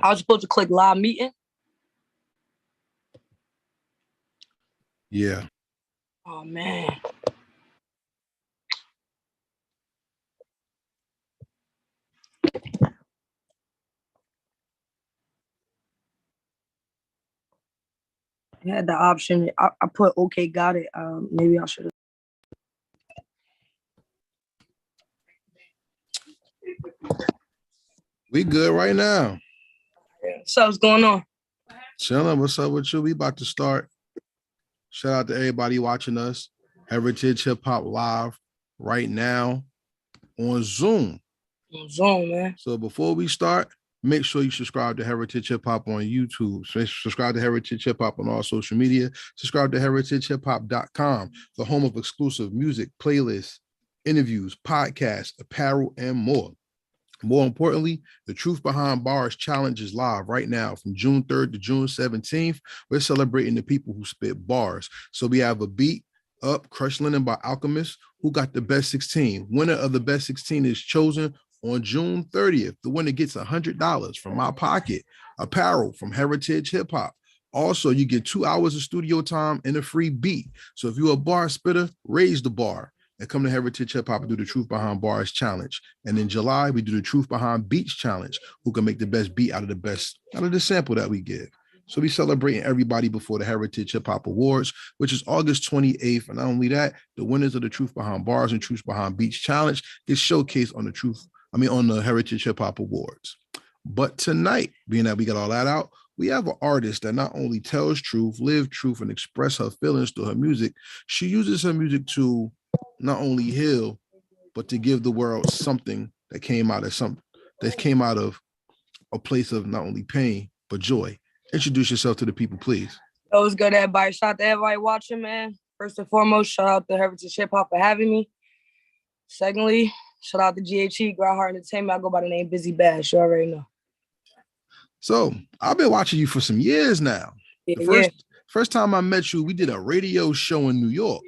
I was supposed to click live meeting. Yeah. Oh man. I had the option. I put okay, got it. Maybe I should have. We good right now. So what's going on? Chilling. What's up with you? We about to start. Shout out to everybody watching us. Heritage Hip Hop Live right now on Zoom. On Zoom, man. So before we start, make sure you subscribe to Heritage Hip Hop on YouTube. Subscribe to Heritage Hip Hop on all social media. Subscribe to heritagehiphop.com, the home of exclusive music, playlists, interviews, podcasts, apparel, and more. More importantly, the Truth Behind Bars Challenge is live right now from June 3rd to June 17th. We're celebrating the people who spit bars. So we have a beat up, Crush Linen by Alchemist, who got the best 16. Winner of the best 16 is chosen on June 30th. The winner gets $100 from my pocket, apparel from Heritage Hip Hop. Also, you get 2 hours of studio time and a free beat. So if you're a bar spitter, raise the bar and come to Heritage Hip Hop and do the Truth Behind Bars Challenge. And in July, we do the Truth Behind Beats Challenge, who can make the best beat out of the sample that we give. So we celebrating everybody before the Heritage Hip Hop Awards, which is August 28th. And not only that, the winners of the Truth Behind Bars and Truth Behind Beats Challenge get showcased on the Heritage Hip Hop Awards. But tonight, being that we got all that out, we have an artist that not only tells truth, live truth, and express her feelings through her music. She uses her music to not only heal, but to give the world something that came out of a place of not only pain, but joy. Introduce yourself to the people, please. It was good, everybody. Shout out to everybody watching, man. First and foremost, shout out to Heritage Hip Hop for having me. Secondly, shout out to GHE, Ground Heart Entertainment. I go by the name Bizzy Bazz. You already know. So I've been watching you for some years now. First time I met you, we did a radio show in New York.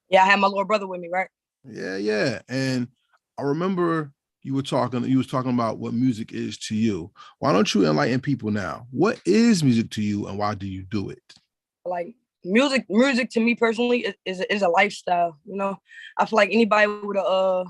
Yeah, I had my little brother with me, right? Yeah. And I remember you was talking about what music is to you. Why don't you enlighten people now? What is music to you and why do you do it? Like music to me personally is a lifestyle, you know. I feel like anybody with a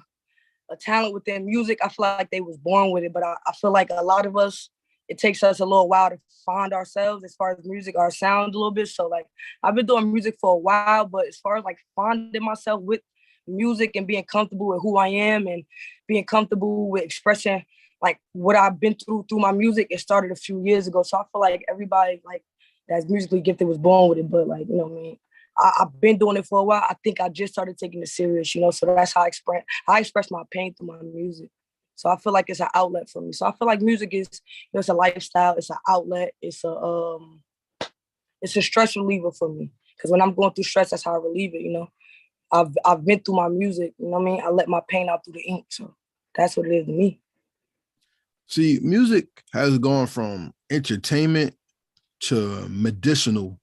talent within music, I feel like they was born with it, but I feel like a lot of us, it takes us a little while to find ourselves as far as music, our sound a little bit. So like I've been doing music for a while, but as far as like finding myself with music and being comfortable with who I am and being comfortable with expressing like what I've been through my music, it started a few years ago. So I feel like everybody like that's musically gifted was born with it, but like, you know what I mean? I've been doing it for a while. I think I just started taking it serious, you know, so that's how I express my pain through my music. So I feel like it's an outlet for me. So I feel like music is, you know, it's a lifestyle, it's an outlet, it's a stress reliever for me. Because when I'm going through stress, that's how I relieve it, you know. I've been through my music, you know what I mean? I let my pain out through the ink. So that's what it is to me. See, music has gone from entertainment to medicinal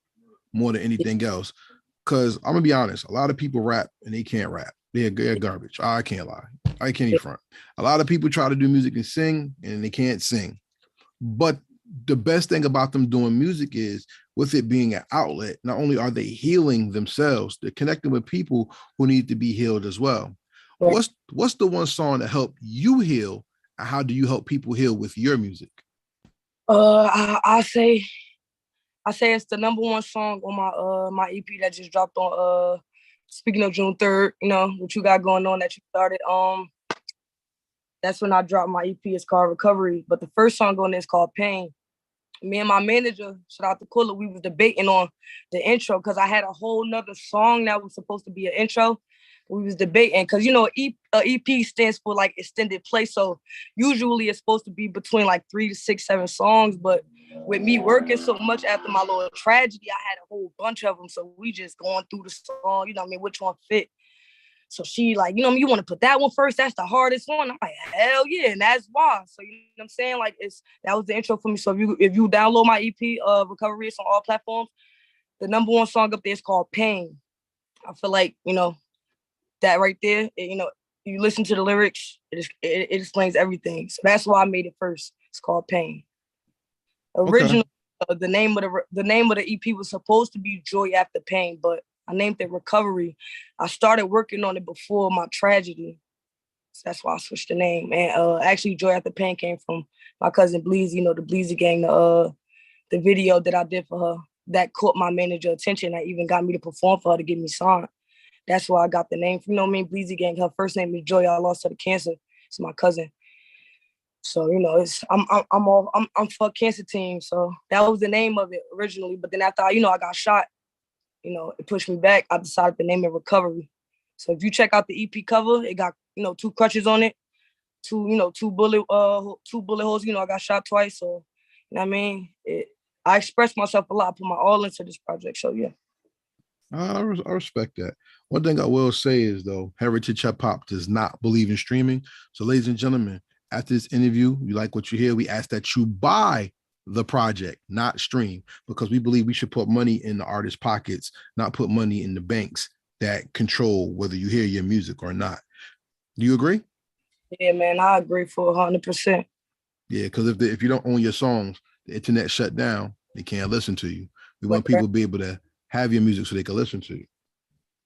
more than anything else. Because I'm gonna be honest, a lot of people rap and they can't rap. They're garbage. I can't lie. I can't even front. A lot of people try to do music and sing and they can't sing. But the best thing about them doing music is with it being an outlet, not only are they healing themselves, they're connecting with people who need to be healed as well. What's the one song that helped you heal, and how do you help people heal with your music? I say it's the number one song on my EP that just dropped on speaking of June 3rd, you know, what you got going on that you started. That's when I dropped my EP. It's called Recovery. But the first song on there is called Pain. Me and my manager, shout out to Kula, we was debating on the intro because I had a whole nother song that was supposed to be an intro. We was debating because, you know, EP stands for like extended play. So usually it's supposed to be between like 3 to 6, 7 songs. But with me working so much after my little tragedy, I had a whole bunch of them. So we just going through the song, you know what I mean, which one fit. So she like, you know, you want to put that one first? That's the hardest one. I'm like, hell yeah, and that's why. So you know what I'm saying? Like that was the intro for me. So if you download my EP, Recovery, it's on all platforms. The number one song up there is called Pain. I feel like, you know, that right there, you know, you listen to the lyrics, it explains everything. So that's why I made it first. It's called Pain. Original, the name of the EP was supposed to be Joy After Pain, but I named it Recovery. I started working on it before my tragedy. So that's why I switched the name. And actually Joy After Pain came from my cousin Bleezy, the Bleezy Gang, the video that I did for her that caught my manager attention, that even got me to perform for her to get me signed. That's why I got the name. You know what I mean? Bleezy Gang. Her first name is Joy. I lost her to cancer. It's my cousin. So it's I'm for cancer team. So that was the name of it originally. But then after I got shot, it pushed me back. I decided to name it Recovery. So if you check out the EP cover, it got 2 crutches on it, two bullet holes. I got shot twice. So you know what I mean? I expressed myself a lot, put my all into this project. So yeah. I respect that. One thing I will say is, though, Heritage Hip Hop does not believe in streaming. So, ladies and gentlemen, after this interview, you like what you hear, we ask that you buy the project, not stream, because we believe we should put money in the artist's pockets, not put money in the banks that control whether you hear your music or not. Do you agree? Yeah, man, I agree for 100%. Yeah, because if you don't own your songs, the internet shut down, they can't listen to you. We want people to be able to have your music so they can listen to you.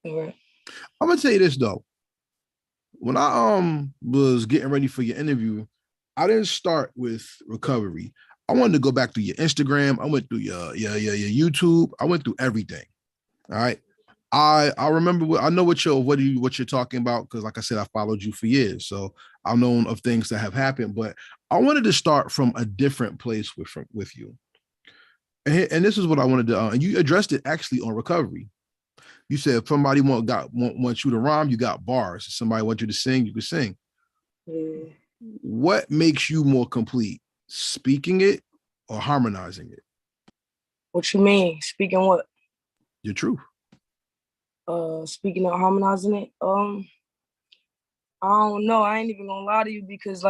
Right. I'm gonna tell you this though. When I was getting ready for your interview, I didn't start with Recovery. I wanted to go back through your Instagram. I went through your YouTube. I went through everything. All right. I remember. I know what you're talking about, because, like I said, I followed you for years, so I've known of things that have happened. But I wanted to start from a different place with you. And this is what I wanted to. And you addressed it actually on Recovery. You said if somebody wants you to rhyme, you got bars. If somebody wants you to sing, you can sing. Yeah. What makes you more complete, speaking it or harmonizing it? What you mean? Speaking what? Your truth. Speaking of harmonizing it, I don't know. I ain't even gonna lie to you, because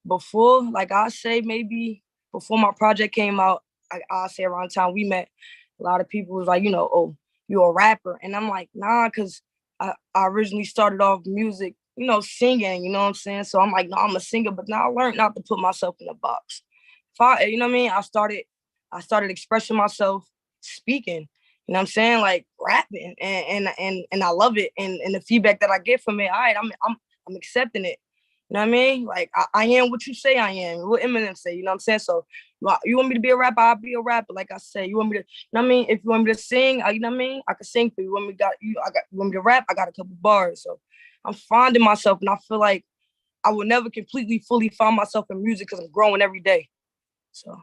before, I say maybe before my project came out, I say around the time we met, a lot of people was like, oh, you're a rapper. And I'm like, nah, because I originally started off music, singing, you know what I'm saying? So I'm like, no, I'm a singer, but now I learned not to put myself in a box. You know what I mean? I started expressing myself, speaking, you know what I'm saying? Like rapping, and I love it. And the feedback that I get from it, all right, I'm accepting it. You know what I mean? Like I am what you say I am, what Eminem say, you know what I'm saying? So you want me to be a rapper, I'll be a rapper. Like I said, you want me to, you know what I mean? If you want me to sing, you know what I mean? I can sing for you. You want me to rap? I got a couple bars. So I'm finding myself, and I feel like I will never completely, fully find myself in music, because I'm growing every day. So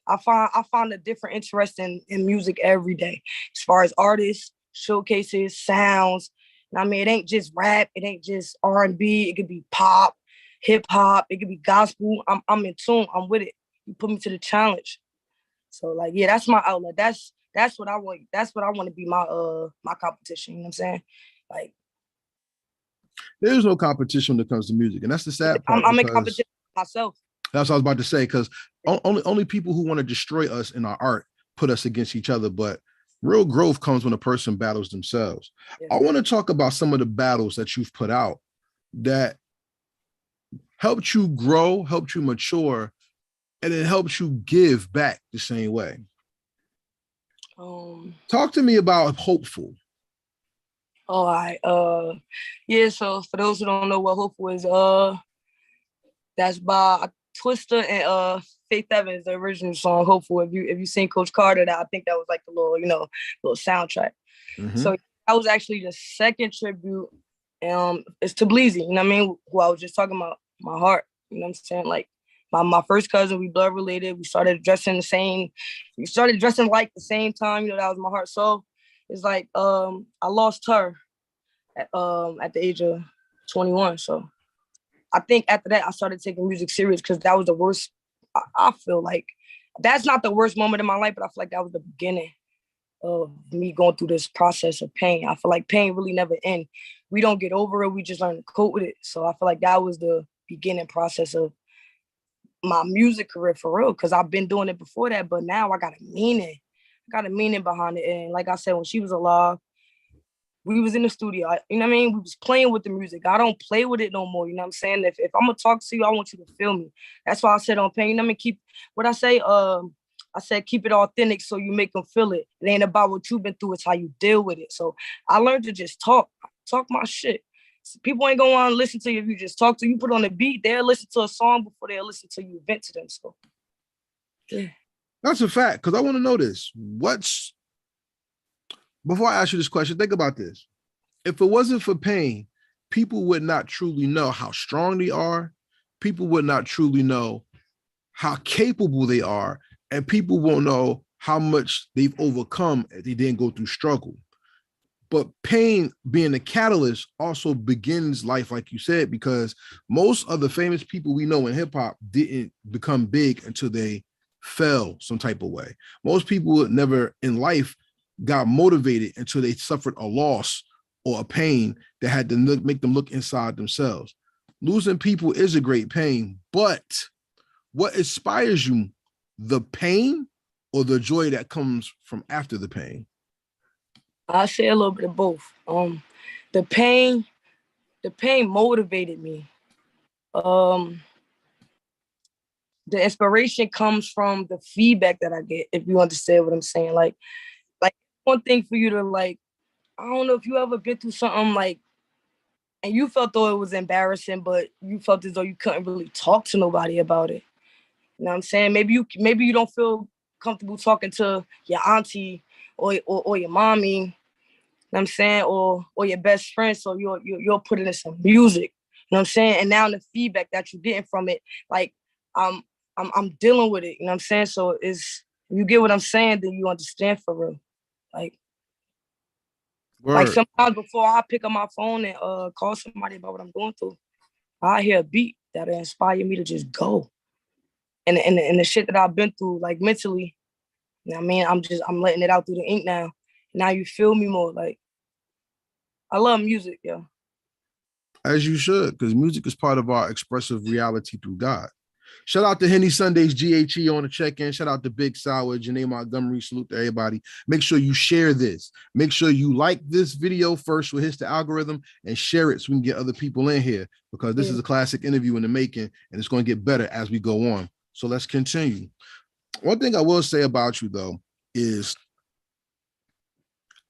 I find a different interest in music every day, as far as artists, showcases, sounds. I mean, it ain't just rap, it ain't just R&B, it could be pop, hip hop, it could be gospel. I'm in tune, I'm with it. You put me to the challenge. So yeah, that's my outlet. That's what I want. That's what I want to be my competition. You know what I'm saying? Like, there's no competition when it comes to music, and that's the sad part. I'm in competition with myself. That's what I was about to say, because only people who want to destroy us in our art put us against each other. But real growth comes when a person battles themselves. Yeah. I want to talk about some of the battles that you've put out that helped you grow, helped you mature, and it helps you give back the same way. Talk to me about Hopeful. All right. Yeah, so for those who don't know what Hopeful is, that's by Twista and Faith Evans, the original song Hopeful. If you seen Coach Carter, I think that was like the little soundtrack. Mm-hmm. So that was actually the second tribute. It's to Bleezy, you know what I mean? Who I was just talking about, my heart, you know what I'm saying? Like my first cousin, we blood related. We started dressing like the same time, that was my heart. So it's like I lost her at the age of 21. So I think after that, I started taking music serious, because that was the worst. I feel like that's not the worst moment in my life, but I feel like that was the beginning of me going through this process of pain. I feel like pain really never ends. We don't get over it. We just learn to cope with it. So I feel like that was the beginning process of my music career for real, because I've been doing it before that, but now I got a meaning. Behind it. And like I said, when she was alive, we was in the studio, you know what I mean? We was playing with the music. I don't play with it no more, you know what I'm saying? If I'm gonna talk to you, I want you to feel me. That's why I said on pain, you know what I mean? Keep what I say, I said, keep it authentic so you make them feel it. It ain't about what you've been through, it's how you deal with it. So I learned to just talk my shit. So people ain't gonna want to listen to you if you just talk to you. Put on a beat, they'll listen to a song before they'll listen to you vent to them. So yeah. That's a fact, because I want to know this. Before I ask you this question, think about this. If it wasn't for pain, people would not truly know how strong they are. People would not truly know how capable they are, and people won't know how much they've overcome if they didn't go through struggle. But pain being a catalyst also begins life, like you said, because most of the famous people we know in hip hop didn't become big until they fell some type of way. Most people never in life got motivated until they suffered a loss or a pain that had to make them look inside themselves. Losing people is a great pain, but what inspires you, the pain or the joy that comes from after the pain? I say a little bit of both. The pain motivated me. The inspiration comes from the feedback that I get, if you understand what I'm saying. Like one thing for you to like, I don't know if you ever been through something like, and you felt though it was embarrassing, but you felt as though you couldn't really talk to nobody about it. You know what I'm saying? Maybe you don't feel comfortable talking to your auntie or your mommy, you know what I'm saying, or your best friend. So you'll put it in some music. You know what I'm saying? And now the feedback that you're getting from it, like I'm dealing with it. You know what I'm saying? So if you get what I'm saying, then you understand for real. Like sometimes before I pick up my phone and call somebody about what I'm going through, I hear a beat that'll inspire me to just go. And the shit that I've been through, like mentally, you know what I mean? I'm letting it out through the ink now. Now you feel me more. Like, I love music, yo. As you should, because music is part of our expressive reality through God. Shout out to Henny Sundays GHE on the check-in. Shout out to Big Sour, Janae Montgomery. Salute to everybody. Make sure you share this. Make sure you like this video first, so it hits the algorithm, and share it so we can get other people in here, because this is a classic interview in the making, and it's going to get better as we go on. So let's continue. One thing I will say about you, though, is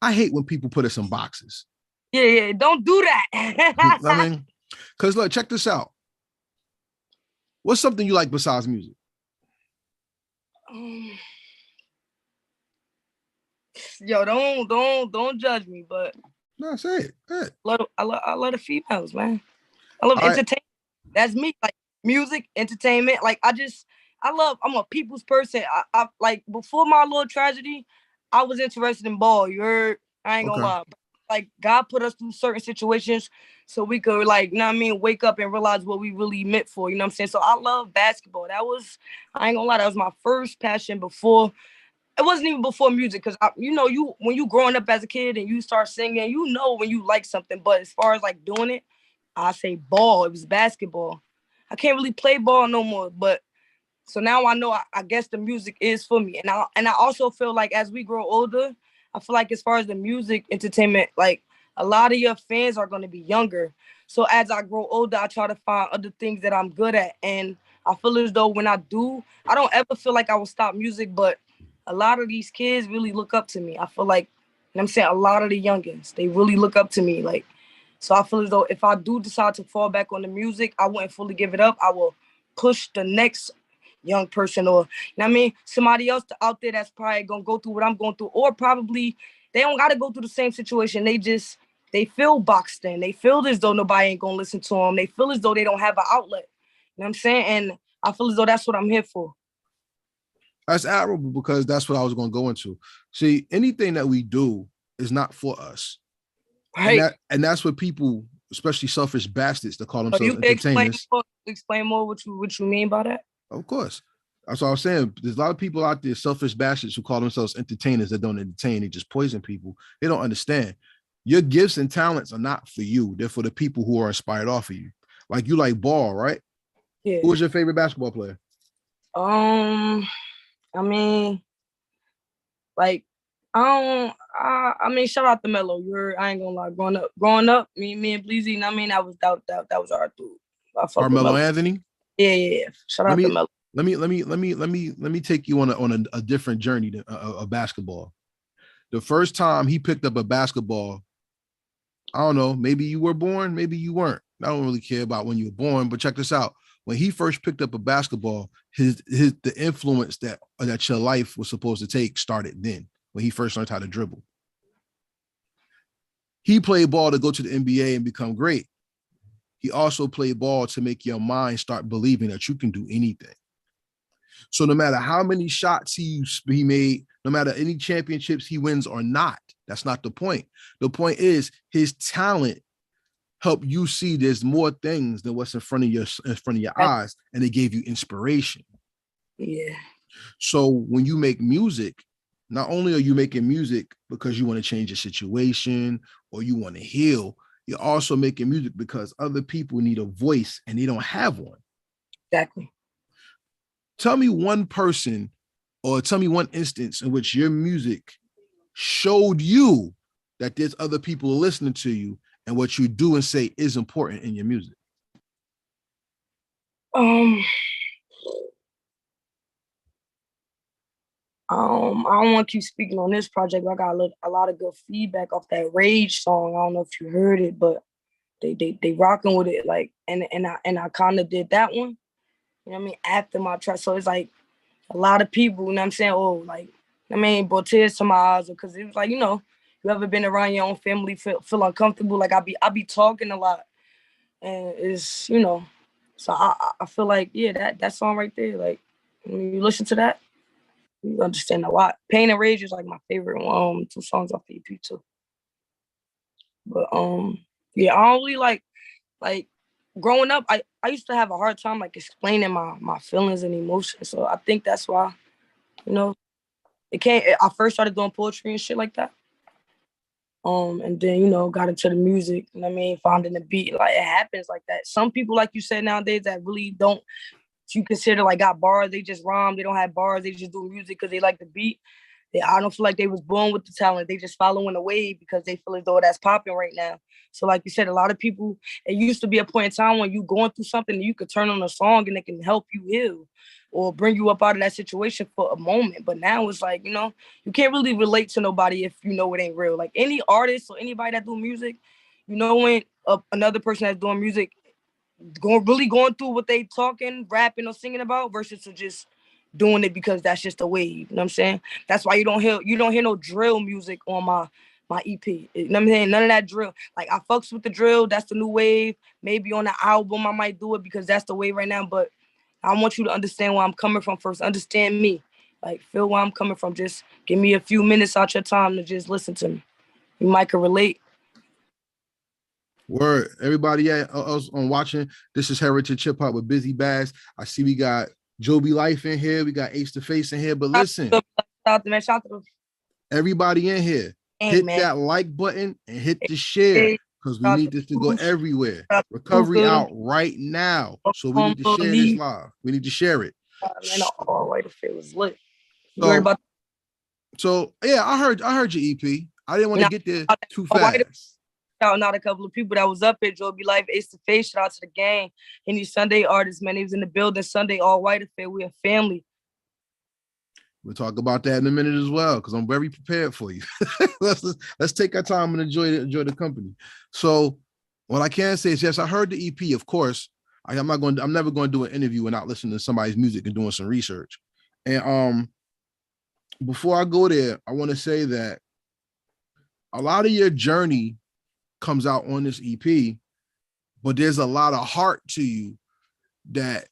I hate when people put us in boxes. Yeah, don't do that. I mean, because look, check this out. What's something you like besides music? Yo, don't judge me, but no, say it. I love the females, man. I love entertainment. Right. That's me. Like music, entertainment. Like I'm a people's person. I like before my little tragedy, I was interested in ball. You heard? I ain't gonna lie. Like God put us through certain situations so we could like, you know what I mean, wake up and realize what we really meant for, you know what I'm saying? So I love basketball. I ain't gonna lie, that was my first passion before. It wasn't even before music, because when you growing up as a kid and you start singing, you know when you like something. But as far as like doing it, I say ball. It was basketball. I can't really play ball no more, but so now I know I guess the music is for me. And I also feel like as we grow older, I feel like as far as the music entertainment, like a lot of your fans are going to be younger. So as I grow older, I try to find other things that I'm good at. And I feel as though when I do, I don't ever feel like I will stop music, but a lot of these kids really look up to me. I feel like, you know what I'm saying, a lot of the youngins, they really look up to me. Like, so I feel as though if I do decide to fall back on the music, I wouldn't fully give it up. I will push the next young person, or you know what I mean, somebody else out there that's probably gonna go through what I'm going through, or probably they don't gotta go through the same situation. They feel boxed in. They feel as though nobody ain't gonna listen to them. They feel as though they don't have an outlet. You know what I'm saying? And I feel as though that's what I'm here for. That's admirable, because that's what I was going to go into. See, anything that we do is not for us. Right. And that's what people, especially selfish bastards, that call themselves entertainers. Explain more what you mean by that? Of course. That's what I was saying. There's a lot of people out there, selfish bastards, who call themselves entertainers that don't entertain. They just poison people. They don't understand. Your gifts and talents are not for you. They're for the people who are inspired off of you. Like you like ball, right? Yeah. Who was your favorite basketball player? I mean, like, I mean, shout out to Melo. I ain't gonna lie. Growing up, me and Bizzy, I mean, that was our dude. Carmelo Anthony? Yeah. Shout out to Melo. let me take you on a different journey to basketball. The first time he picked up a basketball, I don't know, maybe you were born, maybe you weren't. I don't really care about when you were born, but check this out. When he first picked up a basketball, the influence that your life was supposed to take started then, when he first learned how to dribble. He played ball to go to the NBA and become great. He also played ball to make your mind start believing that you can do anything. So no matter how many shots he made, no matter any championships he wins or not, that's not the point. The point is his talent helped you see there's more things than what's in front of your eyes, and it gave you inspiration. Yeah. So when you make music, not only are you making music because you want to change a situation or you want to heal, you're also making music because other people need a voice and they don't have one. Exactly. Tell me one person or tell me one instance in which your music showed you that there's other people listening to you and what you do and say is important in your music. I don't want to keep speaking on this project, but I got a lot of good feedback off that Rage song. I don't know if you heard it, but they rocking with it. Like, and I kind of did that one, you know what I mean, after my track. So it's like a lot of people, you know what I'm saying? Oh, like, I mean, brought tears to my eyes because it was like, you know, you ever been around your own family, feel uncomfortable? Like I be talking a lot, and it's, you know, so I feel like, yeah, that song right there, like when you listen to that, you understand a lot. Pain and Rage is like my favorite 2 songs off the EP too. But yeah, I don't really like growing up, I used to have a hard time like explaining my feelings and emotions. So I think that's why, you know, I first started doing poetry and shit like that. And then, you know, got into the music, you know what I mean, finding the beat. Like it happens like that. Some people, like you said nowadays, that really don't, you consider like got bars, they just rhyme, they don't have bars, they just do music because they like the beat. I don't feel like they was born with the talent. They just following the wave because they feel as though that's popping right now. So like you said, a lot of people, it used to be a point in time when you going through something, you could turn on a song and it can help you heal or bring you up out of that situation for a moment. But now it's like, you know, you can't really relate to nobody if you know it ain't real. Like any artist or anybody that do music, you know, when another person that's doing music going through what they talking, rapping or singing about versus to just doing it because that's just a wave. You know what I'm saying? That's why you don't hear no drill music on my EP. You know what I'm saying? None of that drill. Like I fucks with the drill. That's the new wave. Maybe on the album I might do it because that's the wave right now. But I want you to understand where I'm coming from first. Understand me. Like feel where I'm coming from. Just give me a few minutes out your time to just listen to me. You might can relate. Word. Everybody else on watching, this is Heritage Hip Hop with Bizzy Bazz. I see we got Joby Life in here. We got Ace to Face in here. But listen, Shout out everybody in here, hit that like button and hit the share because we need this to go everywhere. Recovery out right now. So we need to share this live. We need to share it. Man, all right, if it was lit. So yeah, I heard your EP. I didn't want to get there too fast. Shouting out a couple of people that was up at Joby Life, Ace to Face, shout out to the gang. Any Sunday artists, man, he was in the building Sunday, all white affair. We a family. We'll talk about that in a minute as well, because I'm very prepared for you. let's take our time and enjoy the company. So what I can say is, yes, I heard the EP, of course. I'm never going to do an interview without listening to somebody's music and doing some research. And before I go there, I want to say that a lot of your journey comes out on this EP, but there's a lot of heart to you that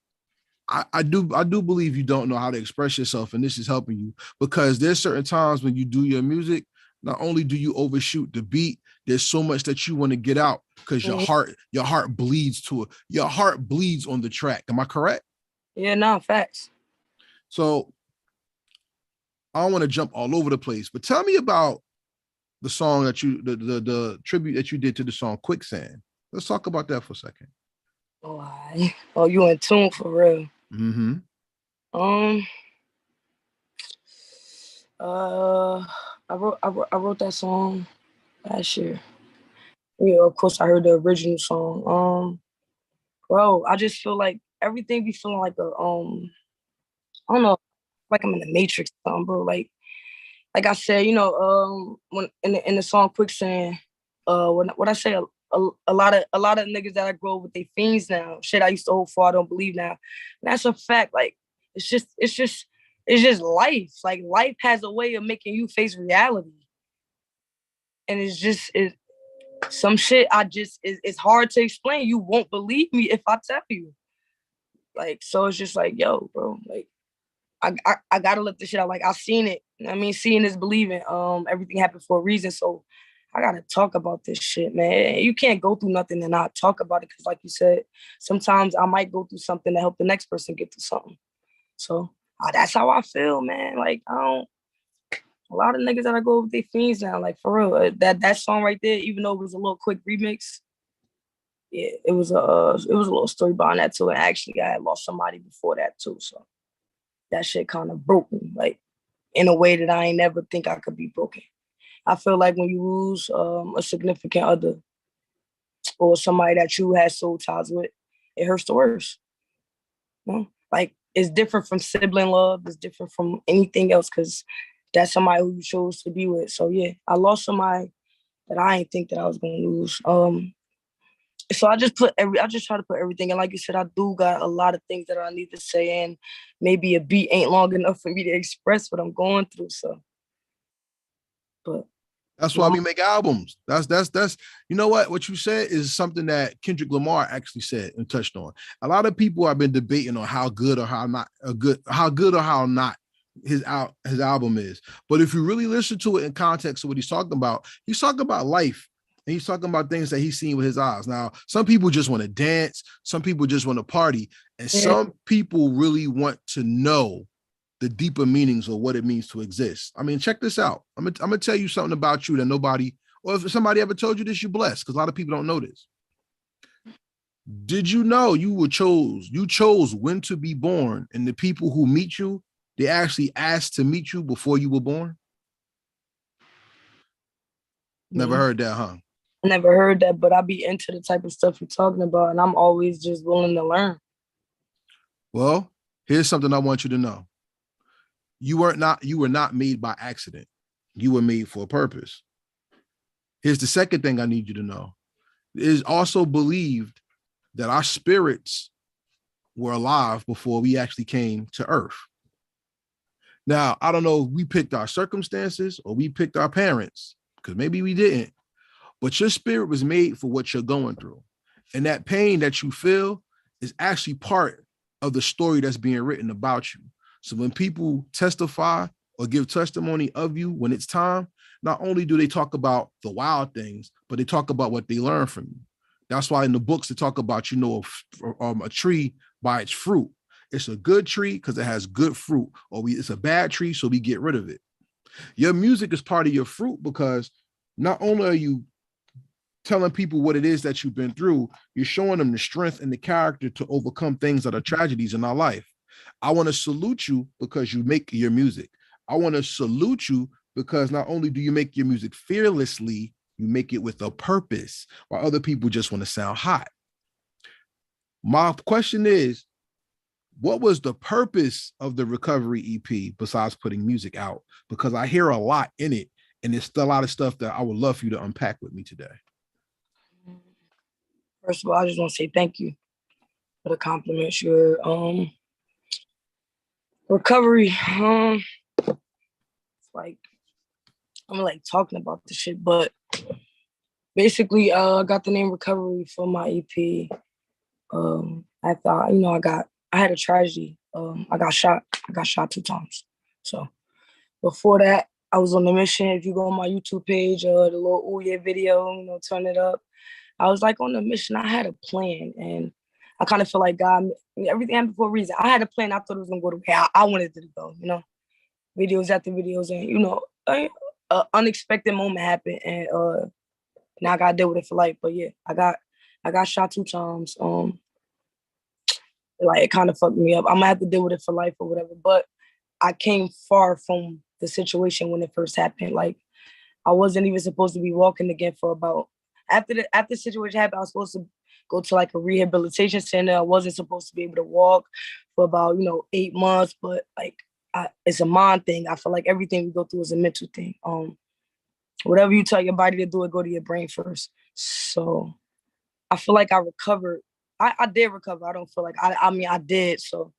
I do believe you don't know how to express yourself, and this is helping you because there's certain times when you do your music, not only do you overshoot the beat, there's so much that you want to get out because your heart bleeds to it. Your heart bleeds on the track. Am I correct? Yeah, no, facts. So I don't want to jump all over the place, but tell me about the song that the tribute that you did to the song Quicksand. Let's talk about that for a second. Oh, you in tune for real. Mm-hmm. I wrote that song last year. Yeah, of course I heard the original song. Bro, I just feel like everything be feeling like I don't know, like I'm in the Matrix or something, bro. Like I said, you know, when in the song Quicksand, what I say, a lot of niggas that I grow up with, they fiends now. Shit I used to hold for, I don't believe now. And that's a fact. Like it's just life. Like life has a way of making you face reality, and some shit it's hard to explain. You won't believe me if I tell you. Like, so it's just like, yo, bro, like I gotta let this shit out. Like I've seen it. I mean, seeing is believing. Everything happened for a reason. So I gotta talk about this shit, man. You can't go through nothing and not talk about it. Cause like you said, sometimes I might go through something to help the next person get through something. So that's how I feel, man. Like a lot of niggas that I go with their fiends now, like for real. That song right there, even though it was a little quick remix, yeah, it was a little story behind that too. And actually, I had lost somebody before that too, so that shit kind of broke me, like in a way that I ain't never think I could be broken. I feel like when you lose a significant other or somebody that you had soul ties with, it hurts the worst. You know? Like it's different from sibling love. It's different from anything else because that's somebody who you chose to be with. So yeah, I lost somebody that I didn't think that I was gonna lose. So I just try to put everything. And like you said, I do got a lot of things that I need to say, and maybe a beat ain't long enough for me to express what I'm going through. So, but that's why we make albums. That's you know what you said is something that Kendrick Lamar actually said and touched on. A lot of people have been debating on how good or how not his album is. But if you really listen to it in context of what he's talking about life. And he's talking about things that he's seen with his eyes. Now, some people just want to dance. Some people just want to party. And some people really want to know the deeper meanings of what it means to exist. I mean, check this out. I'm gonna tell you something about you that nobody, or if somebody ever told you this, you're blessed, because a lot of people don't know this. Did you know you chose when to be born, and the people who meet you, they actually asked to meet you before you were born? Never heard that, huh? I never heard that, but I be into the type of stuff you're talking about, and I'm always just willing to learn. Well, here's something I want you to know. You were not made by accident. You were made for a purpose. Here's the second thing I need you to know. It is also believed that our spirits were alive before we actually came to Earth. Now, I don't know if we picked our circumstances or we picked our parents, because maybe we didn't, but your spirit was made for what you're going through. And that pain that you feel is actually part of the story that's being written about you. So when people testify or give testimony of you when it's time, not only do they talk about the wild things, but they talk about what they learned from you. That's why in the books they talk about, a tree by its fruit. It's a good tree because it has good fruit, or it's a bad tree, so we get rid of it. Your music is part of your fruit because not only are you telling people what it is that you've been through, you're showing them the strength and the character to overcome things that are tragedies in our life. I want to salute you because you make your music. I want to salute you because not only do you make your music fearlessly, you make it with a purpose, while other people just want to sound hot. My question is, what was the purpose of the Recovery EP besides putting music out? Because I hear a lot in it, and there's still a lot of stuff that I would love for you to unpack with me today. First of all, I just want to say thank you for the compliments. Your recovery, it's like I'm like talking about the shit, but basically, I got the name Recovery for my EP. I thought, I had a tragedy. I got shot 2 times. So before that, I was on a mission. If you go on my YouTube page, the little Ooh Yeah video, turn it up. I was like on a mission. I had a plan, and I kind of feel like God, everything happened for a reason. I had a plan. I thought it was gonna go the way I wanted it to go. Videos after videos, and unexpected moment happened, and now I gotta deal with it for life. But yeah, I got shot 2 times. Like it kind of fucked me up. I'm gonna have to deal with it for life or whatever. But I came far from the situation when it first happened. Like I wasn't even supposed to be walking again for about after the situation happened. I was supposed to go to like a rehabilitation center. I wasn't supposed to be able to walk for about, 8 months, but like it's a mind thing. I feel like everything we go through is a mental thing. Whatever you tell your body to do, it go to your brain first. So I feel like I recovered. I did recover. I don't feel like I did. So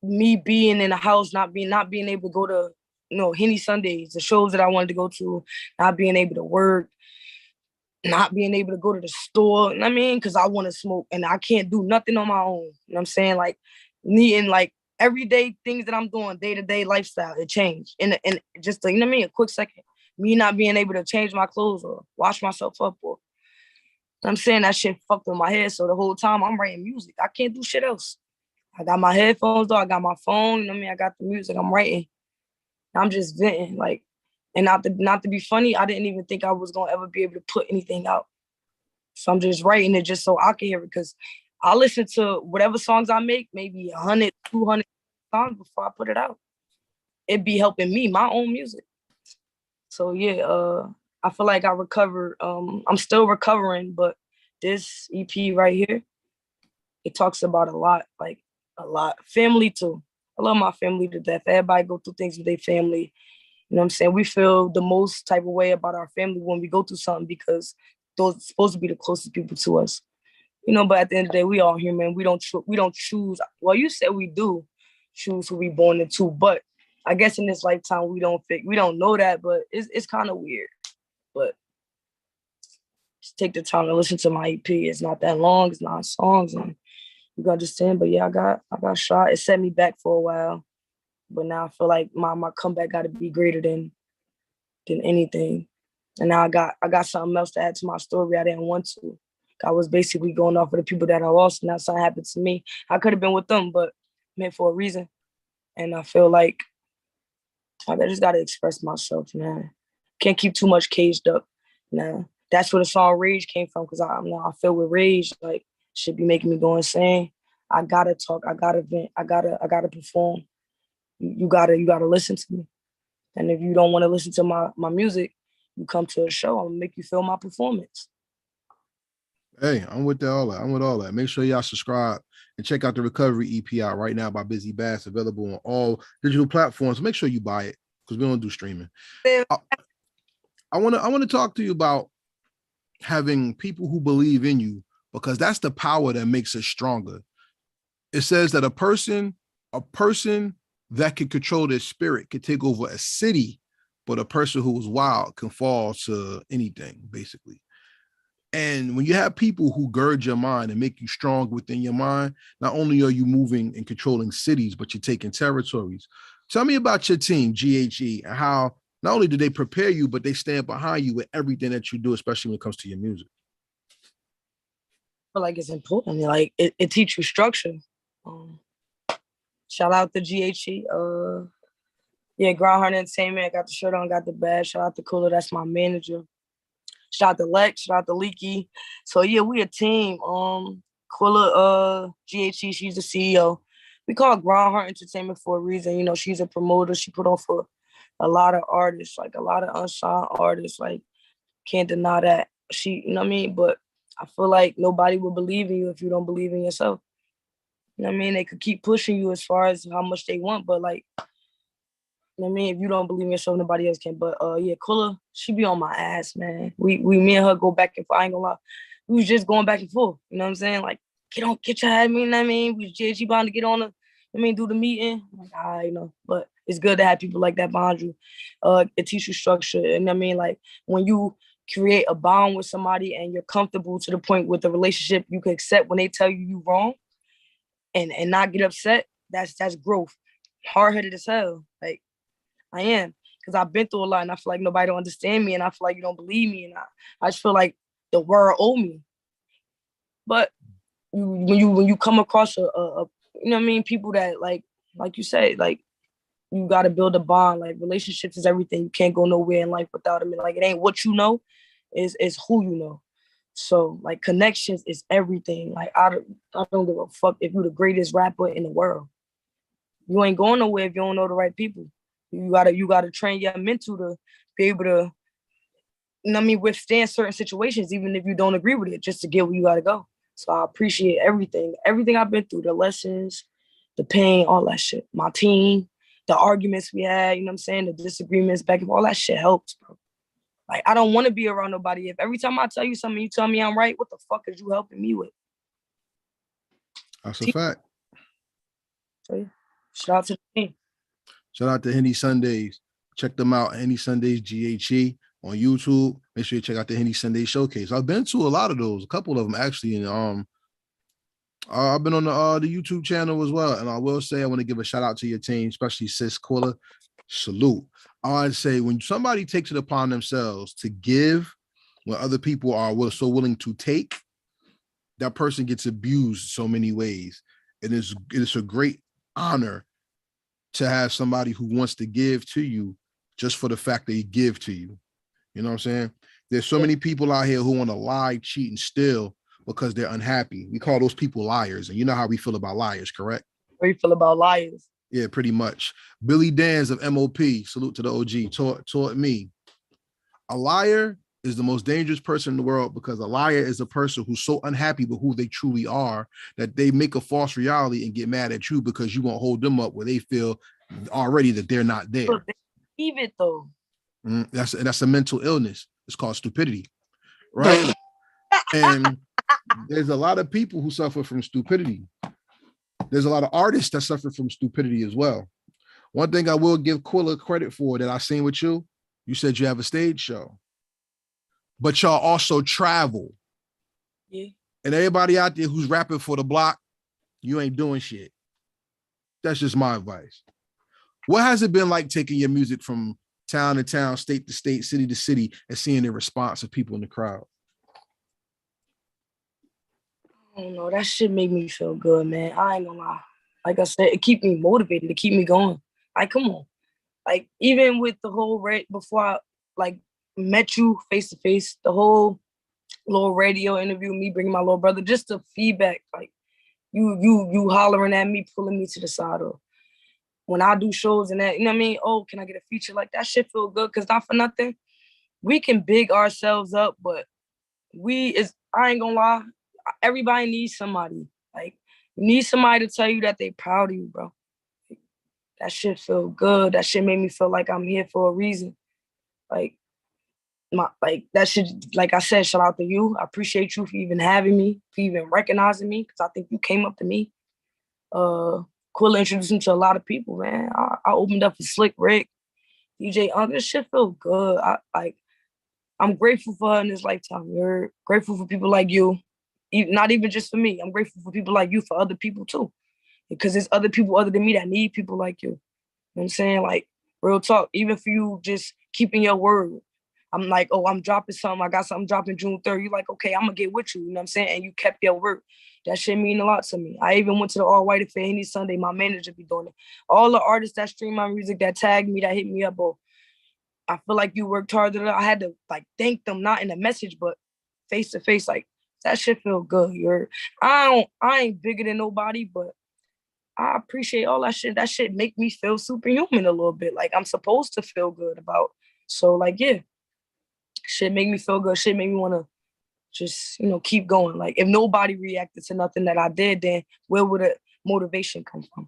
me being in the house, not being able to go to, Henny Sundays, the shows that I wanted to go to, not being able to work, not being able to go to the store, you know what I mean? Because I want to smoke and I can't do nothing on my own. You know what I'm saying? Like, needing like everyday things that I'm doing, day-to-day lifestyle, it changed. And just, you know what I mean? A quick second. Me not being able to change my clothes or wash myself up, or, you know I'm saying, that shit fucked with my head. So the whole time I'm writing music. I can't do shit else. I got my headphones though, I got my phone, you know what I mean? I got the music, I'm writing. I'm just venting, like, and not to be funny, I didn't even think I was gonna ever be able to put anything out. So I'm just writing it just so I can hear it, because I listen to whatever songs I make, maybe 100, 200 songs before I put it out. It'd be helping me, my own music. So yeah, I feel like I recovered. I'm still recovering, but this EP right here, it talks about a lot, like a lot. Family too. I love my family to death. Everybody go through things with their family. You know what I'm saying? We feel the most type of way about our family when we go through something, because those are supposed to be the closest people to us. But at the end of the day, we all human. We don't choose. Well, you said we do choose who we born into, but I guess in this lifetime we don't know that, but it's kind of weird. But just take the time to listen to my EP. It's not that long. It's 9 songs, and you can understand. But yeah, I got shot. It set me back for a while, but now I feel like my comeback got to be greater than anything. And now I got something else to add to my story. I didn't want to. I was basically going off of the people that I lost, and now something happened to me. I could have been with them, but meant for a reason. And I feel like I just got to express myself, man. Can't keep too much caged up. Now that's where the song "Rage" came from, because I feel with rage, like, should be making me go insane. I gotta talk. I gotta vent. I gotta perform. You gotta listen to me. And if you don't want to listen to my music, you come to a show. I'm gonna make you feel my performance. Hey, I'm with all that. I'm with all that. Make sure y'all subscribe and check out the Recovery EP out right now by Bizzy Bazz, available on all digital platforms. Make sure you buy it, because we don't do streaming. I want to talk to you about having people who believe in you, because that's the power that makes us stronger. It says that a person that can control their spirit can take over a city, but a person who is wild can fall to anything, basically. And when you have people who gird your mind and make you strong within your mind, not only are you moving and controlling cities, but you're taking territories. Tell me about your team, GHE, and how not only do they prepare you, but they stand behind you with everything that you do, especially when it comes to your music. I feel like it's important. Like, it teaches you structure. Shout out to GHE. Ground Heart Entertainment. I got the shirt on, got the badge. Shout out to Cooler, that's my manager. Shout out to Lex, shout out to Leaky. So yeah, we a team. Quilla, GHE, she's the CEO. We call Ground Heart Entertainment for a reason. She's a promoter. She put on for a lot of artists, like a lot of unsigned artists. Like, can't deny that. She, you know what I mean? But I feel like nobody will believe in you if you don't believe in yourself. You know what I mean? They could keep pushing you as far as how much they want, but like, you know what I mean? If you don't believe in yourself, nobody else can. But Kulla, she be on my ass, man. Me and her go back and forth. I ain't gonna lie. We was just going back and forth. You know what I'm saying? Like, get your head, you know what I mean? She bound to get on do the meeting. I'm like, but it's good to have people like that behind you. It teaches you structure. And I mean, like, when you create a bond with somebody and you're comfortable to the point with the relationship, you can accept when they tell you wrong and not get upset. That's growth. Hard-headed as hell. Like, I am, because I've been through a lot, and I feel like nobody don't understand me, and I feel like you don't believe me, and I just feel like the world owe me. But when you come across a you know what I mean, people that like you say, like, you got to build a bond. Like, relationships is everything. You can't go nowhere in life without them. Like, it ain't what you know, is who you know. So, like, connections is everything. Like, I don't give a fuck if you're the greatest rapper in the world. You ain't going nowhere if you don't know the right people. You gotta train your mental to be able to you know what I mean, withstand certain situations, even if you don't agree with it, just to get where you gotta go. So I appreciate everything I've been through, the lessons, the pain, all that shit. My team, the arguments we had, you know what I'm saying, the disagreements back and forth, all that shit helps, bro. Like, I don't want to be around nobody. If every time I tell you something, you tell me I'm right, what the fuck is you helping me with? That's a fact. So, yeah. Shout out to the team. Shout out to Henny Sundays. Check them out. Henny Sundays, GHE on YouTube. Make sure you check out the Henny Sunday Showcase. I've been to a lot of those, a couple of them actually. And I've been on the YouTube channel as well. And I will say, I want to give a shout out to your team, especially Sis Quilla. Salute. I'd say when somebody takes it upon themselves to give when other people are so willing to take, that person gets abused so many ways. And it's a great honor to have somebody who wants to give to you just for the fact they give to you. You know what I'm saying? There's so many people out here who want to lie, cheat, and steal because they're unhappy. We call those people liars. And you know how we feel about liars, correct? How you feel about liars? Yeah, pretty much. Billy Danz of MOP, salute to the OG, taught me a liar is the most dangerous person in the world, because a liar is a person who's so unhappy with who they truly are that they make a false reality and get mad at you because you won't hold them up where they feel already that they're not there. But they believe it though. That's a mental illness. It's called stupidity, right? And there's a lot of people who suffer from stupidity. There's a lot of artists that suffer from stupidity as well. One thing I will give Quilla credit for that I seen with you, you said you have a stage show, but y'all also travel. Yeah. And everybody out there who's rapping for the block, you ain't doing shit. That's just my advice. What has it been like taking your music from town to town, state to state, city to city, and seeing the response of people in the crowd? I don't know. That shit made me feel good, man. I ain't gonna lie. Like I said, it keep me motivated, to keep me going. Like, come on. Like, even with the whole before I like met you face to face, the whole little radio interview, me bringing my little brother, just the feedback, like you hollering at me, pulling me to the side, or when I do shows and that, you know what I mean? Oh, can I get a feature? Like, that shit feel good, because not for nothing, we can big ourselves up, but I ain't gonna lie, everybody needs somebody. Like, you need somebody to tell you that they proud of you, bro. That shit feel good. That shit made me feel like I'm here for a reason. Like that shit, like I said, shout out to you. I appreciate you for even having me, for even recognizing me, because I think you came up to me. Quilla introduced me to a lot of people, man. I opened up for Slick Rick, DJ Uncle. This shit feel good. I'm grateful for her in this lifetime. You're grateful for people like you. Not even just for me. I'm grateful for people like you, for other people too. Because there's other people other than me that need people like you. You know what I'm saying? Like, real talk, even for you just keeping your word. I'm like, oh, I'm dropping something. I got something dropping June 3rd. You're like, okay, I'm going to get with you. You know what I'm saying? And you kept your word. That shit mean a lot to me. I even went to the All White Affair any Sunday. My manager be doing it. All the artists that stream my music, that tag me, that hit me up, oh, I feel like you worked hard. I had to like thank them, not in a message, but face to face. Like, that shit feel good. I ain't bigger than nobody, but I appreciate all that shit. That shit make me feel superhuman a little bit. Like, I'm supposed to feel good about. So, like, yeah, shit make me feel good. Shit make me want to just, keep going. Like, if nobody reacted to nothing that I did, then where would the motivation come from?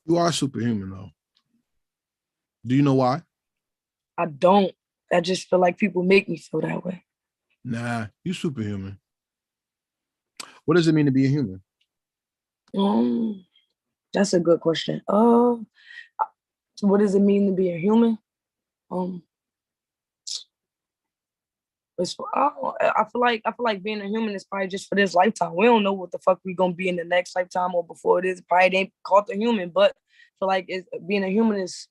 You are superhuman, though. Do you know why? I don't. I just feel like people make me feel that way. Nah, you superhuman. What does it mean to be a human? That's a good question. What does it mean to be a human? I feel like being a human is probably just for this lifetime. We don't know what the fuck we gonna be in the next lifetime or before it is. Probably ain't called a human, but I feel like being a human is,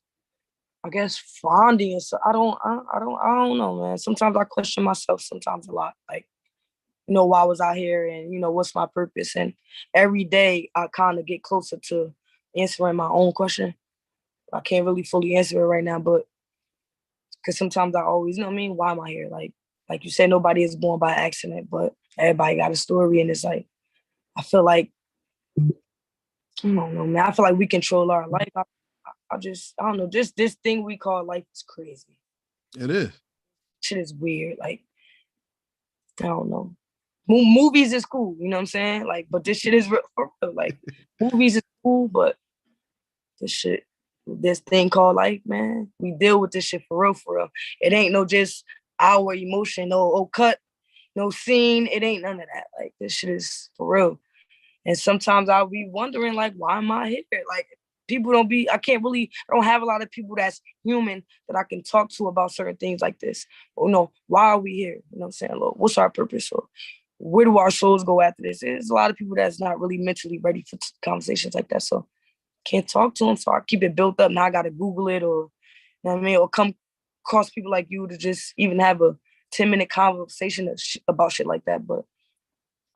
I guess, fonding. So I don't know, man. Sometimes I question myself. Sometimes a lot. Like, why was I here, and what's my purpose? And every day I kind of get closer to answering my own question. I can't really fully answer it right now, but because sometimes I always, why am I here? Like you said, nobody is born by accident, but everybody got a story, and it's like, I feel like, I don't know, man. I feel like we control our life. I don't know. Just this thing we call life is crazy. It is. shit is weird. Like, I don't know. Movies is cool, you know what I'm saying? Like, but this shit is real, for real. Like, movies is cool, but this thing called life, man, we deal with this shit for real, for real. It ain't no just our emotion, no cut, no scene. It ain't none of that. Like, this shit is for real. And sometimes I'll be wondering, like, why am I here? Like, I don't have a lot of people that's human that I can talk to about certain things like this. Or no, why are we here? You know what I'm saying? Look, what's our purpose? Or where do our souls go after this? There's a lot of people that's not really mentally ready for conversations like that. So can't talk to them. So I keep it built up. Now I got to Google it, or, you know what I mean? Or come across people like you to just even have a 10-minute conversation about shit like that. But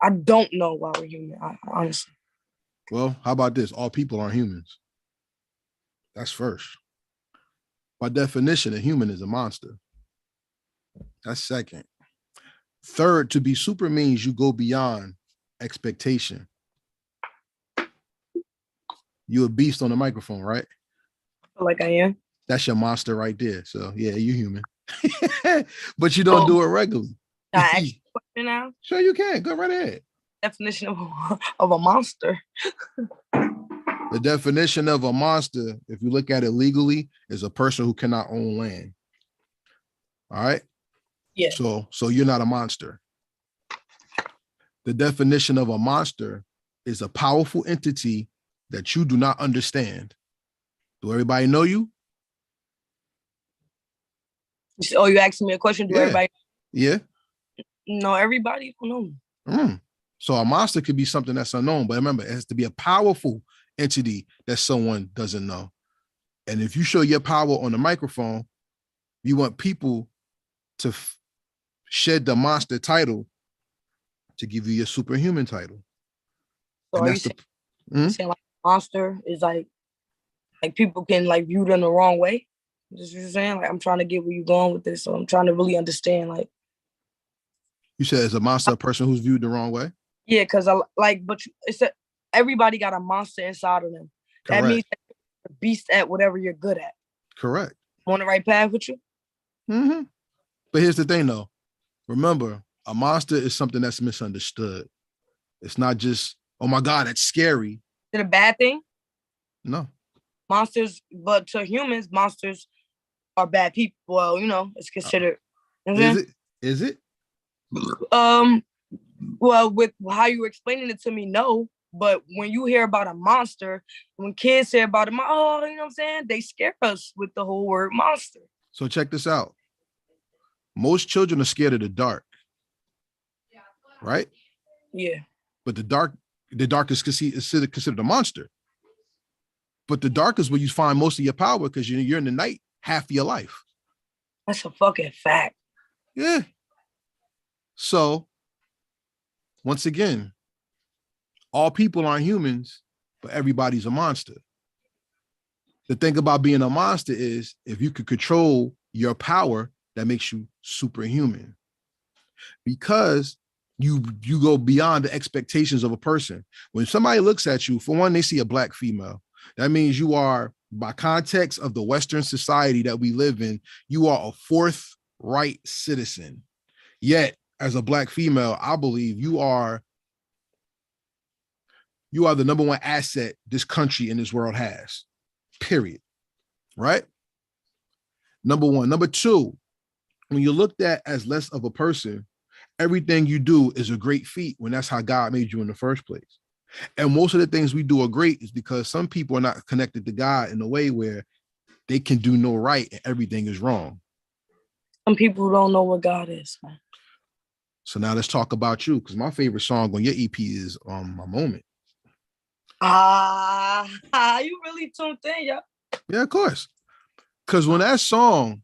I don't know why we're human, honestly. Well, how about this? All people aren't humans. That's first. By definition, a human is a monster. That's second. Third, to be super means you go beyond expectation. You're a beast on the microphone, right? Like I am. That's your monster right there. So yeah, you're human. But you don't do it regularly. Can I ask you a question now? Sure you can. Go right ahead. Definition of a monster. The definition of a monster, if you look at it legally, is a person who cannot own land. All right? Yeah. So you're not a monster. The definition of a monster is a powerful entity that you do not understand. Do everybody know you? Oh, you asking me a question? Do everybody? Yeah. No, everybody don't know. So a monster could be something that's unknown, but remember, it has to be a powerful entity that someone doesn't know. And if you show your power on the microphone, you want people to shed the monster title to give you your superhuman title. So are you saying like monster is like people can like view them the wrong way? Just what you're saying? Like, I'm trying to get where you're going with this, so I'm trying to really understand. Like, you said, is a monster a person who's viewed the wrong way? Yeah, because everybody got a monster inside of them. Correct. That means that you're a beast at whatever you're good at. Correct. On the right path with you. Mm-hmm. But here's the thing, though. Remember, a monster is something that's misunderstood. It's not just, oh my God, that's scary. Is it a bad thing? No. Monsters, but to humans, monsters are bad people. Well, it's considered. Is it? Well, with how you were explaining it to me, no. But when you hear about a monster, when kids hear about it, you know what I'm saying? They scare us with the whole word monster. So check this out. Most children are scared of the dark. Right? Yeah. But the dark is considered a monster. But the dark is where you find most of your power because you're in the night half of your life. That's a fucking fact. Yeah. So, once again, all people aren't humans, but everybody's a monster. The thing about being a monster is if you could control your power, that makes you superhuman. Because you go beyond the expectations of a person. When somebody looks at you, for one, they see a Black female. That means you are, by context of the Western society that we live in, you are a forthright citizen. Yet, as a Black female, I believe you are the number one asset this country and this world has, period. Right? Number one. Number two, when you're looked at as less of a person, everything you do is a great feat when that's how God made you in the first place. And most of the things we do are great is because some people are not connected to God in a way where they can do no right and everything is wrong. Some people don't know what God is, man. So now let's talk about you, because my favorite song on your EP is My Moment. You really tuned in, yo. Yeah, of course. Because when that song,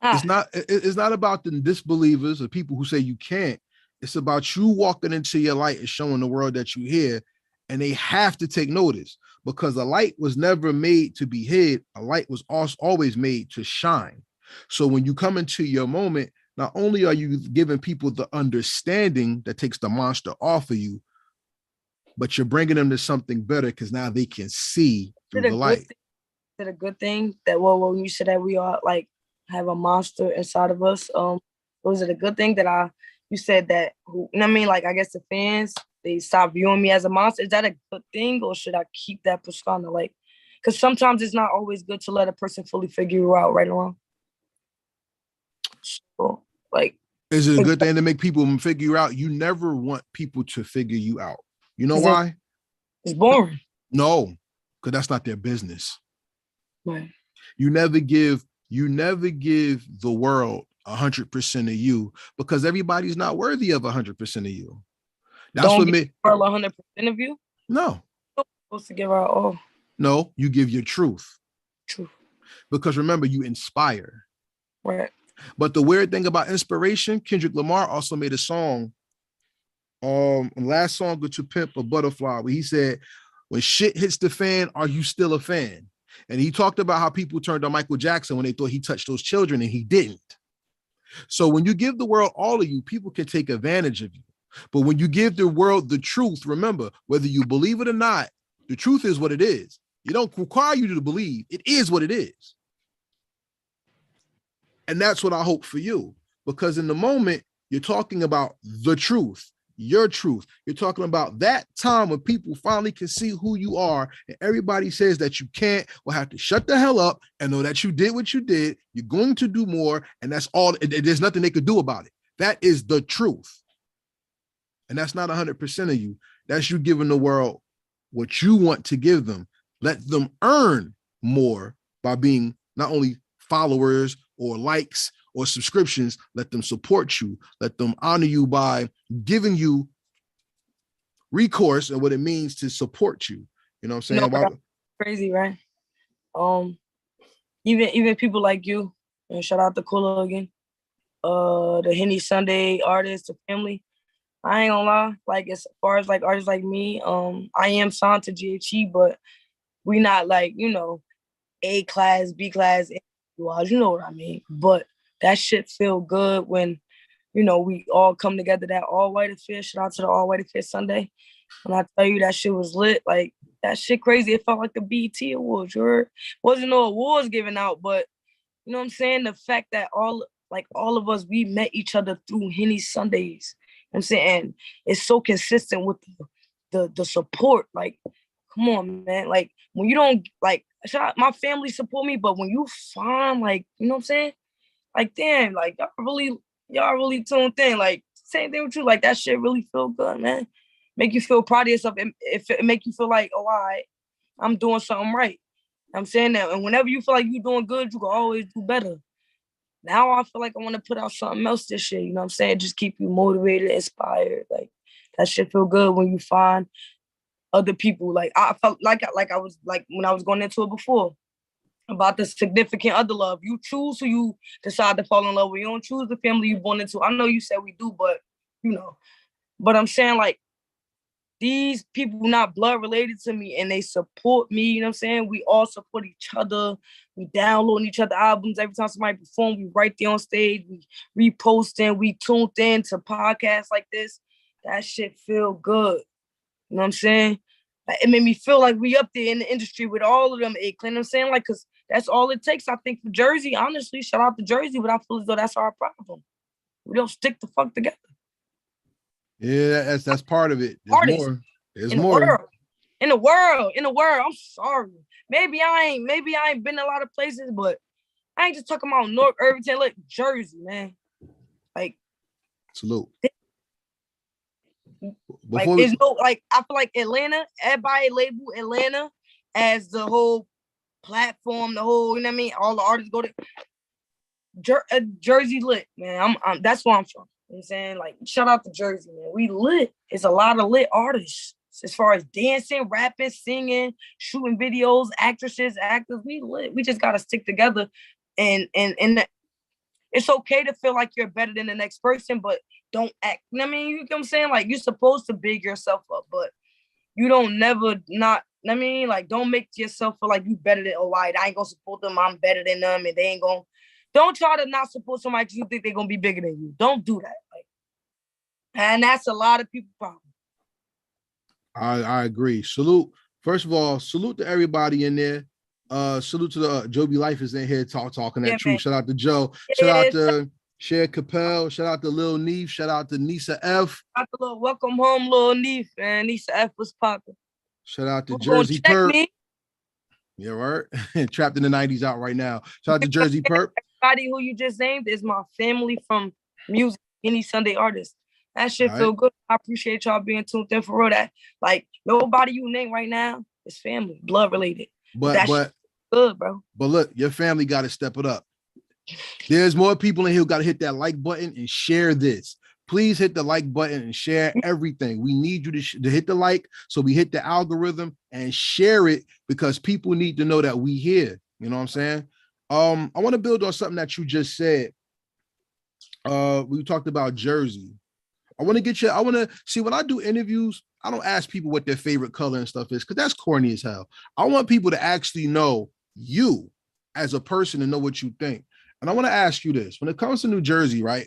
it's not about the disbelievers or people who say you can't. It's about you walking into your light and showing the world that you're here, and they have to take notice because a light was never made to be hid. A light was always made to shine. So when you come into your moment, not only are you giving people the understanding that takes the monster off of you, but you're bringing them to something better because now they can see through the light. Is it a good thing that when you said that we are like have a monster inside of us? Was it a good thing that you said that, you know what I mean? Like, I guess the fans, they stop viewing me as a monster. Is that a good thing, or should I keep that persona? Like, because sometimes it's not always good to let a person fully figure you out, right or wrong. So, like, is it a good thing to make people figure you out? You never want people to figure you out. You know why? It's boring. No, because that's not their business. Right. You never give the world 100% of you, because everybody's not worthy of 100% of you. That's Don't what give made the world 100% of you. No. You're supposed to give out all. No, you give your truth. Truth. Because remember, you inspire. Right. But the weird thing about inspiration, Kendrick Lamar also made a song, last song of To Pimp a Butterfly, where he said, when shit hits the fan, are you still a fan? And he talked about how people turned on Michael Jackson when they thought he touched those children, and he didn't. So when you give the world all of you, people can take advantage of you. But when you give the world the truth, remember, whether you believe it or not, the truth is what it is. It don't require you to believe. It is what it is. And that's what I hope for you, because in the moment, you're talking about the truth, your truth. You're talking about that time when people finally can see who you are, and everybody says that you can't, will have to shut the hell up and know that you did what you did. You're going to do more, and that's all. There's nothing they could do about it. That is the truth. And that's not 100% of you. That's you giving the world what you want to give them. Let them earn more by being not only followers or likes or subscriptions. Let them support you. Let them honor you by giving you recourse and what it means to support you. You know what I'm saying? That's crazy, right? Even people like you, and shout out to Kula again, the Henny Sunday artists, the family. I ain't gonna lie, like, as far as like artists like me, I am signed to GHE, but we not like, A class, B class, you know what I mean. But that shit feel good when, we all come together. That all white affair, shout out to the all white affair Sunday. When I tell you that shit was lit, like, that shit crazy. It felt like the BET Awards. Wasn't no awards given out, but you know what I'm saying? The fact that all of us, we met each other through Henny Sundays. You know what I'm saying? And it's so consistent with the support. Like, come on, man. Like, when you don't, like, my family support me, but when you find, like, you know what I'm saying? Like, damn, like, y'all really tuned in. Like, same thing with you. Like, that shit really feel good, man. Make you feel proud of yourself. If it make you feel like, oh, all right, I'm doing something right. I'm saying that. And whenever you feel like you're doing good, you can always do better. Now I feel like I want to put out something else this year. You know what I'm saying? Just keep you motivated, inspired. Like, that shit feel good when you find other people. Like, I felt like I was like when I was going into it before about the significant other love. You choose who you decide to fall in love with. You don't choose the family you're born into. I know you said we do, but But I'm saying, like, these people not blood related to me, and they support me. You know what I'm saying? We all support each other. We downloading each other albums every time somebody perform. We right there on stage. We reposting. We tuned in to podcasts like this. That shit feel good. You know what I'm saying? Like, it made me feel like we up there in the industry with all of them. You know what I'm saying? Like, because that's all it takes, I think, for Jersey. Honestly, shout out to Jersey, but I feel as though that's our problem. We don't stick the fuck together. Yeah, that's part of it. There's more. There's more. In the world. I'm sorry. Maybe I ain't been a lot of places, but I ain't just talking about North Irvington, like Jersey, man. Like, salute. Like, it's no, like, I feel like Atlanta, everybody label Atlanta as the whole platform, the whole, you know what I mean? All the artists go to Jersey lit, man. That's where I'm from. You know what I'm saying? Like, shout out to Jersey, man. We lit. It's a lot of lit artists. As far as dancing, rapping, singing, shooting videos, actresses, actors, we lit. We just gotta stick together, and it's okay to feel like you're better than the next person, but don't act. You know what I mean? You know what I'm saying? Like, you're supposed to big yourself up, but you don't never not. You know what I mean? Like, don't make yourself feel like you better than, oh, I ain't gonna support them. I'm better than them, and they ain't gonna. Don't try to not support somebody because you think they're gonna be bigger than you. Don't do that. Like, and that's a lot of people's problem. I agree. Salute. First of all, salute to everybody in there. Salute to the Joby Life is in here talking that truth. Shout out to Joe. Shout out to Cher Capel, shout out to Lil Neef, shout out to Nisa F. Welcome home, Lil Neef, and Nisa F was popping. Shout out to Jersey Perp. Me? Yeah, right. Trapped in the 90s out right now. Shout out to Jersey Perp. Everybody who you just named is my family from music, any Sunday artist. That shit feel good. I appreciate y'all being tuned in for real. That like nobody you name right now is family, blood related. But good, bro. But look, your family got to step it up. There's more people in here who got to hit that like button and share this. Please hit the like button and share everything. We need you to hit the like so we hit the algorithm and share it because people need to know that we here. You know what I'm saying? I want to build on something that you just said. We talked about Jersey. I want to see when I do interviews, I don't ask people what their favorite color and stuff is because that's corny as hell. I want people to actually know you as a person and know what you think. And I want to ask you this. When it comes to New Jersey, right?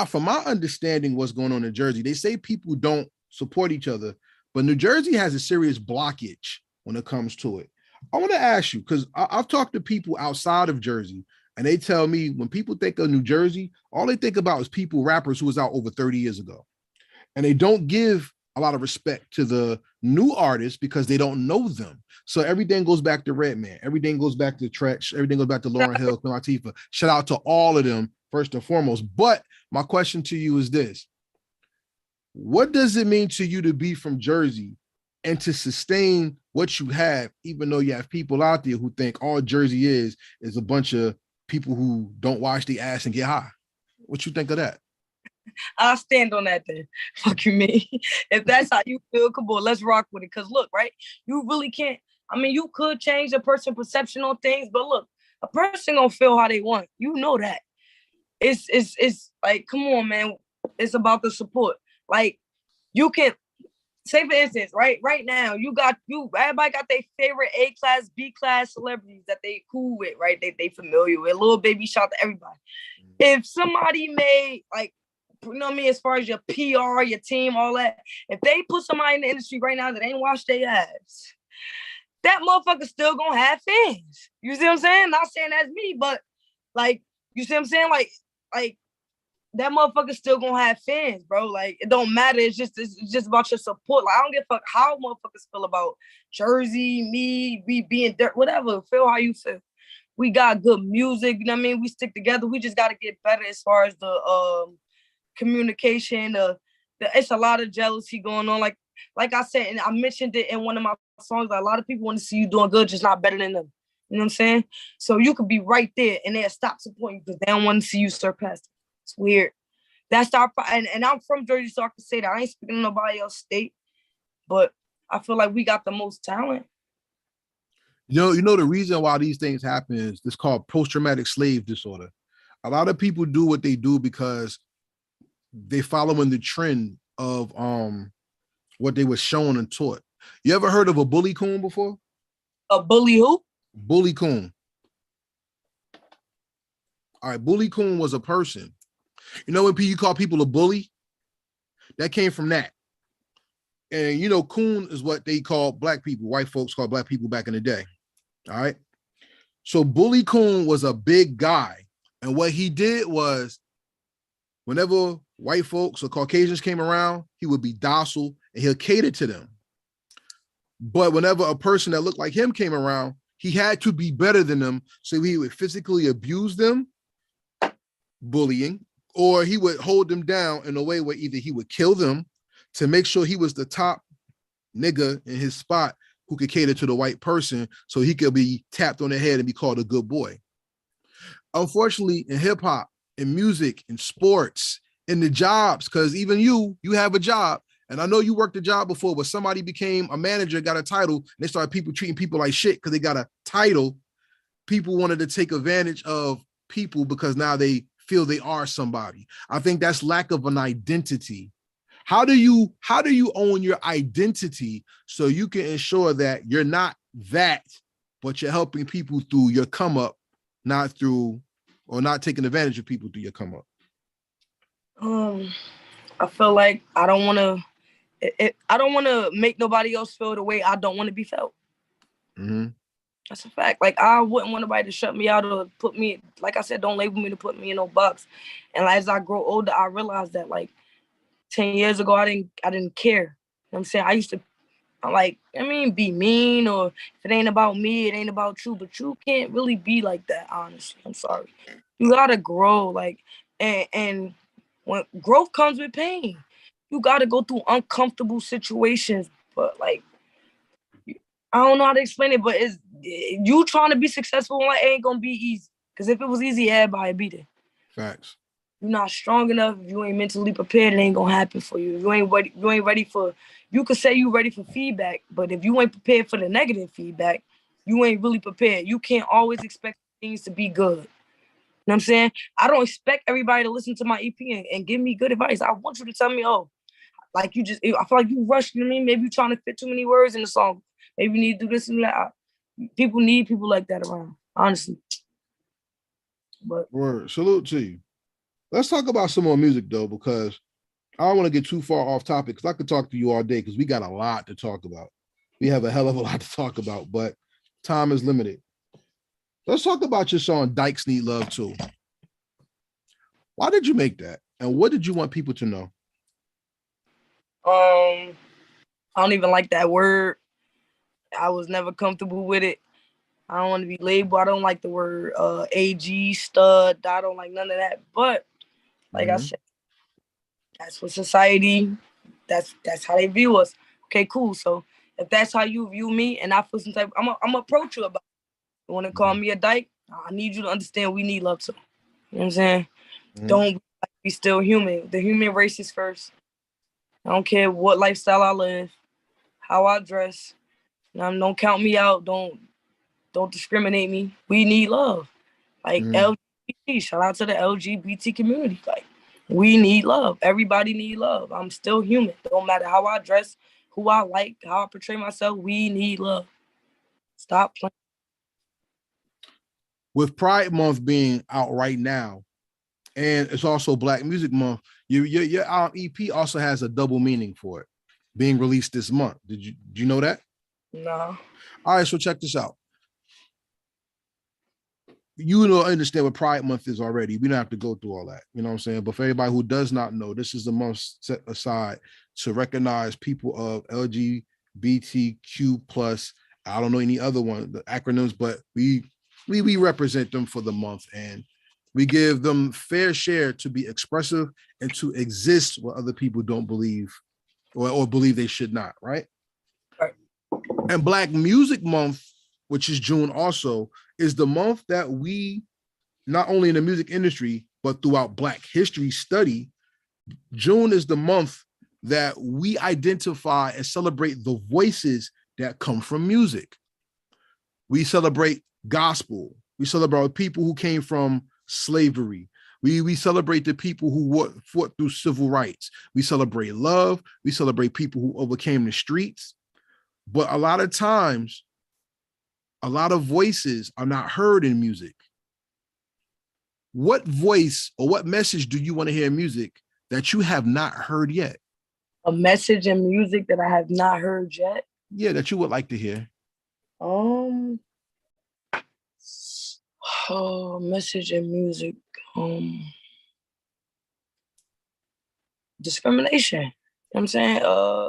From my understanding what's going on in Jersey, they say people don't support each other, but New Jersey has a serious blockage when it comes to it. I want to ask you, because I've talked to people outside of Jersey, and they tell me when people think of New Jersey, all they think about is rappers who was out over 30 years ago. And they don't give a lot of respect to the new artists because they don't know them. So everything goes back to Redman. Everything goes back to Tretch. Everything goes back to Lauryn Hill, Queen Latifah. Shout out to all of them first and foremost. But my question to you is this. What does it mean to you to be from Jersey and to sustain what you have, even though you have people out there who think all Jersey is a bunch of people who don't wash their ass and get high? What you think of that? I'll stand on that then. Fuck you, me. If that's how you feel, come on, let's rock with it. Because look, right? You really can't. I mean, you could change a person's perception on things, but look, a person gonna feel how they want. You know that. It's like, come on, man. It's about the support. Like, you can say, for instance, right now, everybody got their favorite A-class, B-class celebrities that they cool with, right? They familiar with. Lil Baby, shout to everybody. If somebody made, like, you know what I mean, as far as your PR, your team, all that, if they put somebody in the industry right now that ain't washed their ass, that motherfucker still gonna have fans. You see what I'm saying? Not saying that's me, but like, you see what I'm saying? Like that motherfucker still gonna have fans, bro. Like, it don't matter. It's just about your support. Like, I don't give a fuck how motherfuckers feel about Jersey, me being dirt, whatever. Feel how you feel. We got good music, you know what I mean? We stick together. We just gotta get better as far as the communication. It's a lot of jealousy going on. Like I said, and I mentioned it in one of my songs, like, a lot of people want to see you doing good, just not better than them. You know what I'm saying? So you could be right there and they'll stop supporting you because they don't want to see you surpass them. It's weird. That's our and I'm from Jersey, so I can say that. I ain't speaking to nobody else state, but I feel like we got the most talent. You know the reason why these things happen is this called post-traumatic slave disorder. A lot of people do what they do because they follow in the trend of what they were shown and taught. You ever heard of a bully coon before? A bully who? Bully coon. All right, bully coon was a person. You know when you call people a bully? That came from that. And you know, coon is what they call black people. White folks called black people back in the day. All right. So bully coon was a big guy. And what he did was whenever white folks or Caucasians came around, he would be docile and he'll cater to them. But whenever a person that looked like him came around, he had to be better than them. So he would physically abuse them, bullying, or he would hold them down in a way where either he would kill them to make sure he was the top nigga in his spot who could cater to the white person so he could be tapped on the head and be called a good boy. Unfortunately, in hip hop, in music, in sports, in the jobs, because even you have a job. And I know you worked a job before, but somebody became a manager, got a title, and they started treating people like shit because they got a title. People wanted to take advantage of people because now they feel they are somebody. I think that's lack of an identity. How do you own your identity so you can ensure that you're not that, but you're helping people through your come up, not taking advantage of people through your come up? I feel like I don't want to make nobody else feel the way I don't want to be felt. Mm-hmm. That's a fact. Like, I wouldn't want nobody to shut me out or put me, like I said, don't label me to put me in no box. And as I grow older, I realized that like 10 years ago, I didn't care. You know what I'm saying? I used to, be mean, or if it ain't about me, it ain't about you. But you can't really be like that, honestly. I'm sorry. You gotta grow, like, and when growth comes with pain, you gotta go through uncomfortable situations. But like, I don't know how to explain it, but it's you trying to be successful. It ain't gonna be easy. Because if it was easy, everybody be there. Facts. You're not strong enough. If you ain't mentally prepared, it ain't gonna happen for you. If you ain't ready. You ain't ready for. You could say you ready for feedback, but if you ain't prepared for the negative feedback, you ain't really prepared. You can't always expect things to be good. You know what I'm saying? I don't expect everybody to listen to my EP and give me good advice. I want you to tell me, oh, like I feel like you rushed. You know what I mean? Maybe you trying to fit too many words in the song. Maybe you need to do this and that. People need people like that around, honestly. But word, salute to you. Let's talk about some more music though, because I don't want to get too far off topic, because I could talk to you all day, because we got a lot to talk about. We have a hell of a lot to talk about, but time is limited. Let's talk about your song Dykes Need Love Too. Why did you make that? And what did you want people to know? I don't even like that word. I was never comfortable with it. I don't want to be labeled. I don't like the word AG, stud. I don't like none of that. But like I said, that's what society, that's how they view us. Okay, cool. So if that's how you view me and I feel some type, I'm gonna approach you about it. You want to call me a dyke? I need you to understand we need love too. You know what I'm saying? Don't be still human. The human race is first. I don't care what lifestyle I live, how I dress. Don't count me out. Don't discriminate me. We need love. Like LGBT, shout out to the LGBT community. Like, we need love. Everybody need love. I'm still human. Don't matter how I dress, who I like, how I portray myself. We need love. Stop playing. With Pride Month being out right now, and it's also Black Music Month, your EP also has a double meaning for it, being released this month. Did you know that? No. All right, so check this out. You know, understand what Pride Month is already. We don't have to go through all that. You know what I'm saying? But for everybody who does not know, this is the month set aside to recognize people of LGBTQ plus. I don't know any other one, the acronyms, but we represent them for the month, and we give them fair share to be expressive and to exist where other people don't believe or believe they should not, right? Right. And Black Music Month, which is June also, is the month that we, not only in the music industry, but throughout Black history study, June is the month that we identify and celebrate the voices that come from music. We celebrate gospel. We celebrate people who came from slavery. We celebrate the people who fought through civil rights. We celebrate love. We celebrate people who overcame the streets. But a lot of times, a lot of voices are not heard in music. What voice or what message do you want to hear in music that you have not heard yet? A message in music that I have not heard yet? Yeah, that you would like to hear. Message in music. Discrimination. You know what I'm saying?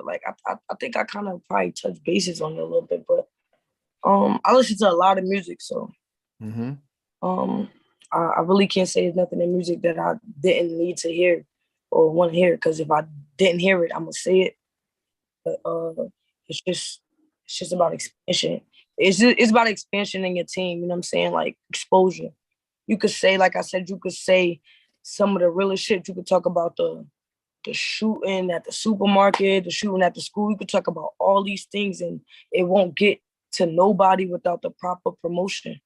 Like I think I kind of probably touched bases on it a little bit, but I listen to a lot of music, so I really can't say there's nothing in music that I didn't need to hear or want to hear, because if I didn't hear it, I'm gonna say it. But it's just about expansion. It's about expansion in your team. You know what I'm saying? Like exposure. You could say, like I said, you could say some of the realest shit. You could talk about the shooting at the supermarket, the shooting at the school. You could talk about all these things, and it won't get to nobody without the proper promotion.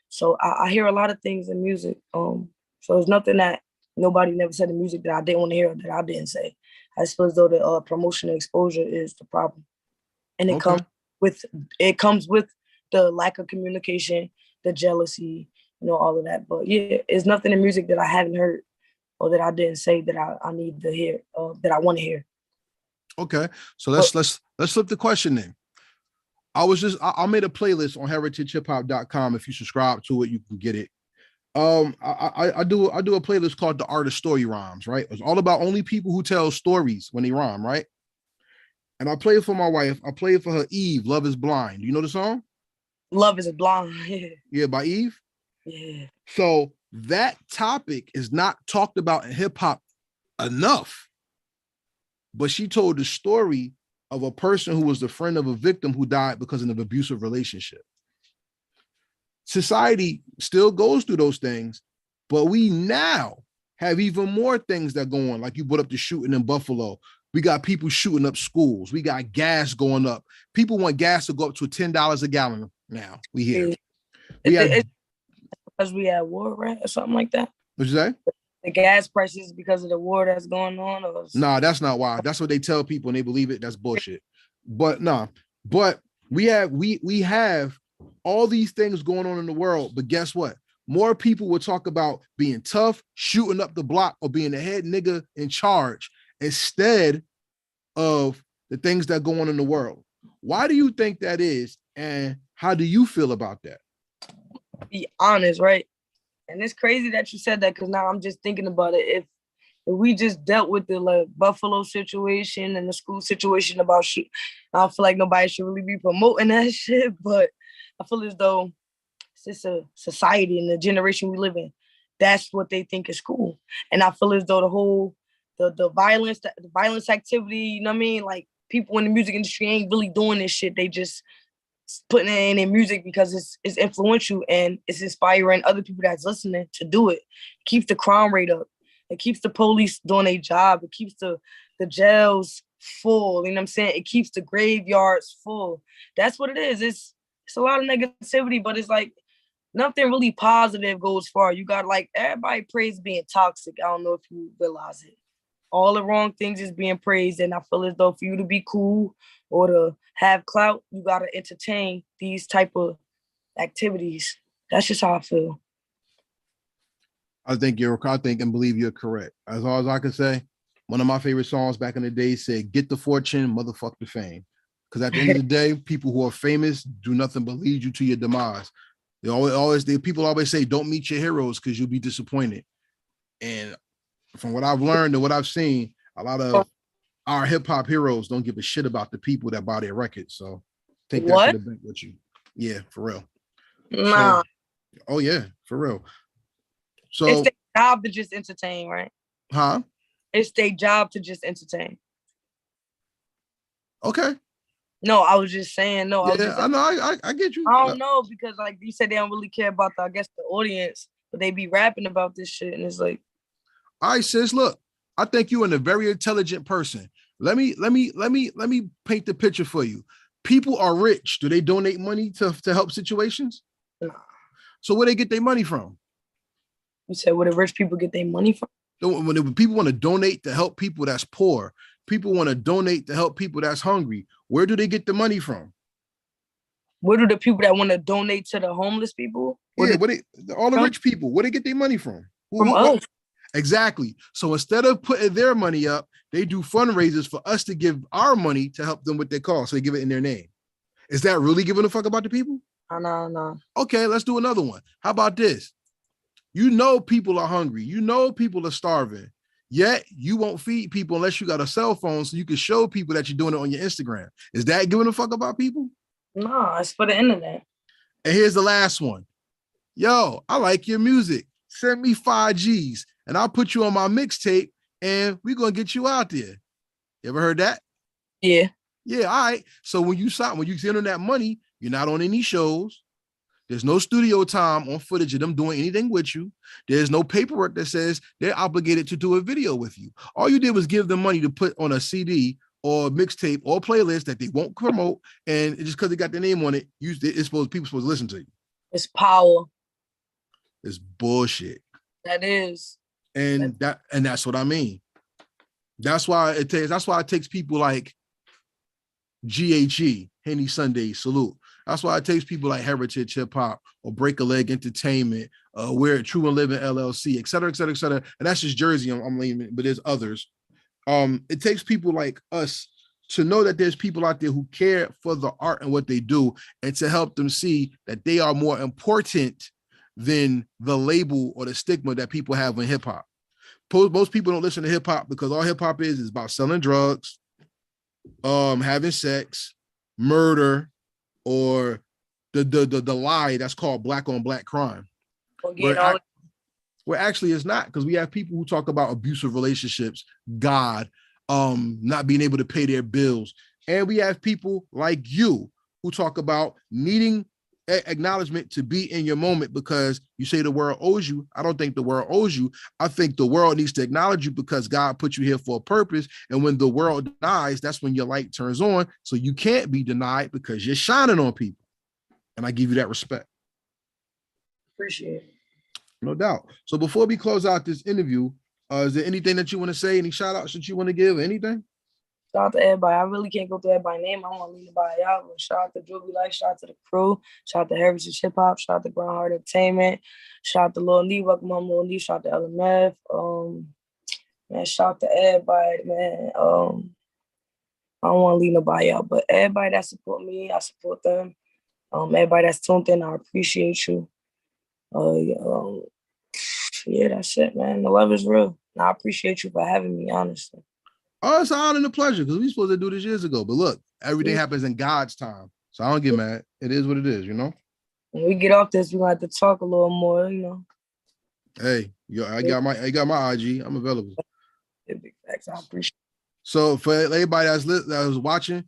So I hear a lot of things in music. So there's nothing that nobody never said in music that I didn't want to hear, that I didn't say. I suppose though the promotion and exposure is the problem, and it comes with the lack of communication, the jealousy, all of that. But yeah, it's nothing in music that I haven't heard or that I didn't say that I need to hear, that I want to hear. Okay, so let's flip the question then. I made a playlist on heritagehiphop.com. If you subscribe to it, you can get it. I do a playlist called The Art of Story Rhymes, right? It's all about only people who tell stories when they rhyme, right? And I play it for my wife. I play it for her, Eve, Love is Blind. Do you know the song? Love is Blind. Yeah, by Eve. Yeah. So that topic is not talked about in hip hop enough. But she told the story of a person who was the friend of a victim who died because of an abusive relationship. Society still goes through those things, but we now have even more things that go on. Like you brought up the shooting in Buffalo. We got people shooting up schools. We got gas going up. People want gas to go up to $10 a gallon now. We hear. It's because we had war, right? Or something like that. What'd you say? The gas prices because of the war that's going on? Or... Nah, that's not why. That's what they tell people and they believe it. That's bullshit. But nah, but we have all these things going on in the world. But guess what? More people will talk about being tough, shooting up the block, or being the head nigga in charge instead of the things that go on in the world. Why do you think that is? And how do you feel about that? Be honest, right? And it's crazy that you said that because now I'm just thinking about it. If we just dealt with the Buffalo situation and the school situation about shit, I don't feel like nobody should really be promoting that shit. But I feel as though it's just a society and the generation we live in. That's what they think is cool. And I feel as though the whole the violence activity, you know what I mean? Like people in the music industry ain't really doing this shit. They just putting it in their music because it's influential and it's inspiring other people that's listening to do it. It keeps the crime rate up. It keeps the police doing their job. It keeps the jails full. You know what I'm saying? It keeps the graveyards full. That's what it is. It's a lot of negativity, but it's like nothing really positive goes far. You got like everybody praise being toxic. I don't know if you realize it. All the wrong things is being praised. And I feel as though for you to be cool or to have clout, you got to entertain these type of activities. That's just how I feel. I think and believe you're correct. As far as I can say, one of my favorite songs back in the day said, "Get the fortune, motherfuck the fame." Because at the end of the day, people who are famous do nothing but lead you to your demise. People always say, "Don't meet your heroes because you'll be disappointed." And from what I've learned and what I've seen, a lot of our hip hop heroes don't give a shit about the people that buy their records. So take that to the bank with you. Yeah, for real. Nah. So, oh yeah, for real. So it's their job to just entertain, right? Huh? It's their job to just entertain. Okay. No, I was just saying. No, yeah, I know. I get you. I don't know because, like you said, they don't really care about the audience, but they be rapping about this shit, and it's like, all right, sis. Look, I think you're a very intelligent person. Let me paint the picture for you. People are rich. Do they donate money to help situations? Nah. So where they get their money from? You said where the rich people get their money from? When people want to donate to help people that's poor, people want to donate to help people that's hungry. Where do they get the money from? Where do the people that want to donate to the homeless people? All the rich people, where they get their money from? From us. Exactly. So instead of putting their money up, they do fundraisers for us to give our money to help them with their cause. So they give it in their name. Is that really giving a fuck about the people? No. Okay, let's do another one. How about this? You know people are hungry. You know people are starving. Yet you won't feed people unless you got a cell phone so you can show people that you're doing it on your Instagram. Is that giving a fuck about people? No, it's for the internet. And here's the last one. Yo, I like your music. Send me 5 G's and I'll put you on my mixtape and we're going to get you out there. You ever heard that? Yeah. Yeah, all right. So when you send that money, you're not on any shows. There's no studio time on footage of them doing anything with you. There's no paperwork that says they're obligated to do a video with you. All you did was give them money to put on a CD or mixtape or playlist that they won't promote, and just because they got their name on it, people supposed to listen to you. It's power. It's bullshit. That is. And that's what I mean. That's why it takes people like GHE, Henny Sunday, Salute. That's why it takes people like Heritage Hip Hop or Break a Leg Entertainment, We're True and Living LLC, et cetera, et cetera, et cetera. And that's just Jersey. I'm leaving, but there's others. It takes people like us to know that there's people out there who care for the art and what they do, and to help them see that they are more important than the label or the stigma that people have in hip hop. Most people don't listen to hip hop because all hip hop is about selling drugs, having sex, murder, or the lie that's called black on black crime. Where actually it's not, because we have people who talk about abusive relationships, God, not being able to pay their bills. And we have people like you who talk about needing acknowledgement to be in your moment because you say the world owes you. I don't think the world owes you. I think the world needs to acknowledge you because God put you here for a purpose. And when the world dies, that's when your light turns on. So you can't be denied because you're shining on people. And I give you that respect. Appreciate it. No doubt. So before we close out this interview, is there anything that you want to say? Any shout outs that you want to give? Anything? Shout out to everybody. I really can't go through everybody's name. I want to leave everybody out. But shout out to Druby Life. Shout out to the crew. Shout out to Heritage Hip Hop. Shout out to Ground Heart Entertainment. Shout out to Lil Nee. Welcome home, Lil Nee. Shout out to LMF. Man, shout out to everybody, man. I don't want to leave nobody out, but everybody that support me, I support them. Everybody that's tuned in, I appreciate you. Yeah, that's it, man. The love is real. And I appreciate you for having me, honestly. Oh, it's an honor and a pleasure because we supposed to do this years ago. But look, everything happens in God's time. So I don't get mad. It is what it is, you know? When we get off this, we're going to have to talk a little more, you know? Hey, I got my IG. I'm available. Big facts. I appreciate it. So for everybody that was watching,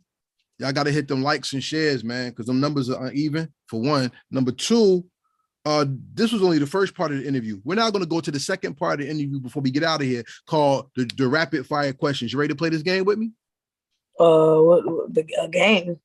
y'all got to hit them likes and shares, man, because them numbers are uneven, for one. Number two, this was only the first part of the interview. We're now going to go to the second part of the interview before we get out of here, called the rapid fire questions. You ready to play this game with me? The game?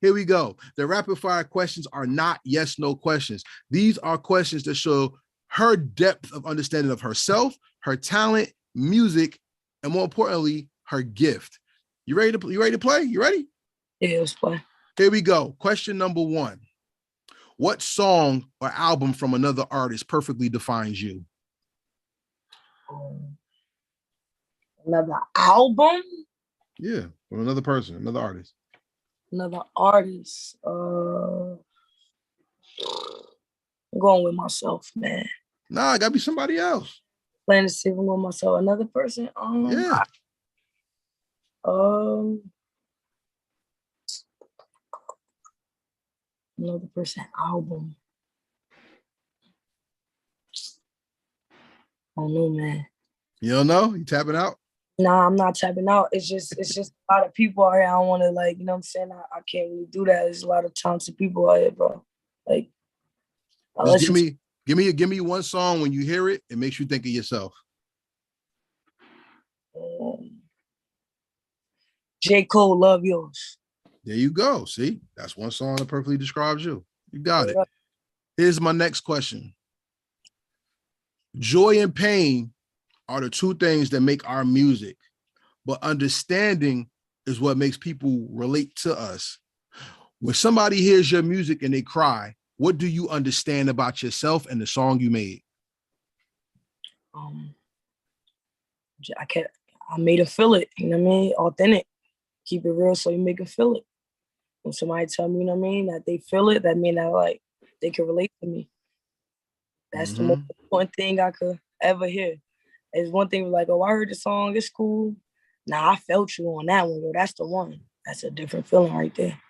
Here we go. The rapid fire questions are not yes, no questions. These are questions that show her depth of understanding of herself, her talent, music, and more importantly, her gift. You ready to play? You ready? Yeah, let's play. Here we go. Question number one. What song or album from another artist perfectly defines you? Another album? Yeah, from another person, another artist. Another artist. I'm going with myself, man. Nah, it gotta be somebody else. Playing to see if I'm going with myself. Another person? Yeah. Another person album. I don't know, man. You don't know? You tapping out? Nah, I'm not tapping out. It's just a lot of people out here. I don't want to, like, you know what I'm saying? I can't really do that. There's a lot of talented people out here, bro. Like, just give me one song when you hear it, it makes you think of yourself. J. Cole, Love Yours. There you go. See, that's one song that perfectly describes you. You got it. Here's my next question. Joy and pain are the two things that make our music, but understanding is what makes people relate to us. When somebody hears your music and they cry, what do you understand about yourself and the song you made? I made them feel it, you know what I mean? Authentic. Keep it real so you make them feel it. When somebody tell me, you know what I mean, that they feel it, that mean that, like, they can relate to me. That's the most important thing I could ever hear. It's one thing like, oh, I heard the song, it's cool. Nah, I felt you on that one, bro. That's the one. That's a different feeling right there.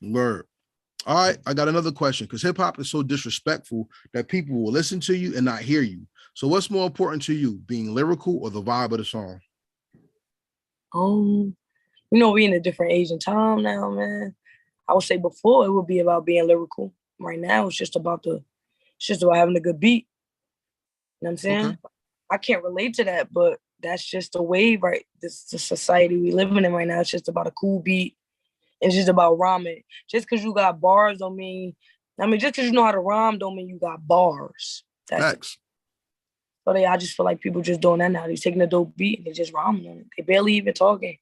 Word. All right, I got another question, because hip hop is so disrespectful that people will listen to you and not hear you. So what's more important to you, being lyrical or the vibe of the song? You know, we in a different age and time now, man. I would say before it would be about being lyrical. Right now, it's just about having a good beat. You know what I'm saying? Okay. I can't relate to that, but that's just the wave, right? This is the society we living in right now. It's just about a cool beat. It's just about rhyming. Just because you got bars don't mean, just because you know how to rhyme don't mean you got bars. Facts. But I just feel like people just doing that now. They're taking a dope beat and they're just rhyming on it. They barely even talking.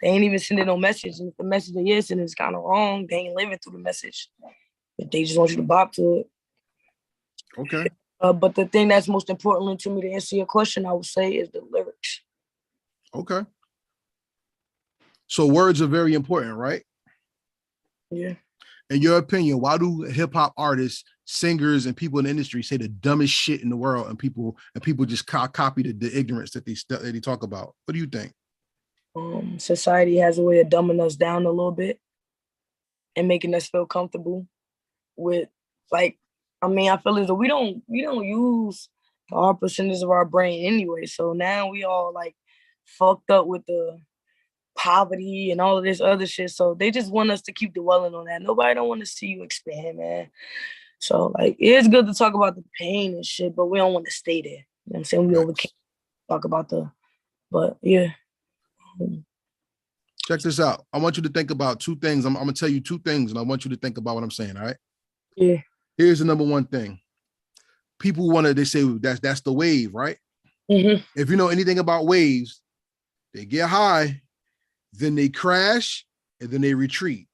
They ain't even sending no message. And if the message they is sending is kind of wrong, they ain't living through the message. If they just want you to bop to it. Okay. But the thing that's most important to me to answer your question, I would say, is the lyrics. Okay. So words are very important, right? Yeah. In your opinion, why do hip hop artists, singers, and people in the industry say the dumbest shit in the world, and people just copy the ignorance that they talk about? What do you think? Society has a way of dumbing us down a little bit and making us feel comfortable with, like, I mean, I feel as though we don't use our percentage of our brain anyway. So now we all like fucked up with the poverty and all of this other shit. So they just want us to keep dwelling on that. Nobody don't want to see you expand, man. So like it's good to talk about the pain and shit, but we don't want to stay there. You know what I'm saying? We overcame talk about but yeah. Check this out. I want you to think about two things. I'm gonna tell you two things, and I want you to think about what I'm saying. All right. Yeah. Here's the number one thing. People they say that's the wave, right? Mm-hmm. If you know anything about waves, they get high, then they crash, and then they retreat.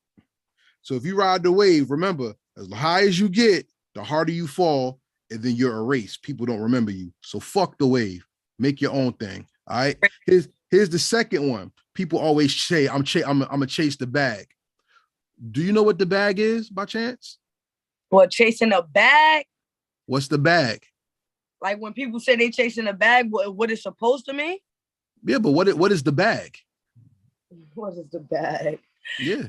So if you ride the wave, remember, as high as you get, the harder you fall, and then you're erased. People don't remember you. So fuck the wave. Make your own thing. All right. Here's the second one. People always say, I'm gonna chase the bag. Do you know what the bag is by chance? What, chasing a bag? What's the bag? Like when people say they chasing a bag, what it's supposed to mean? Yeah, but what is the bag? What is the bag? Yeah.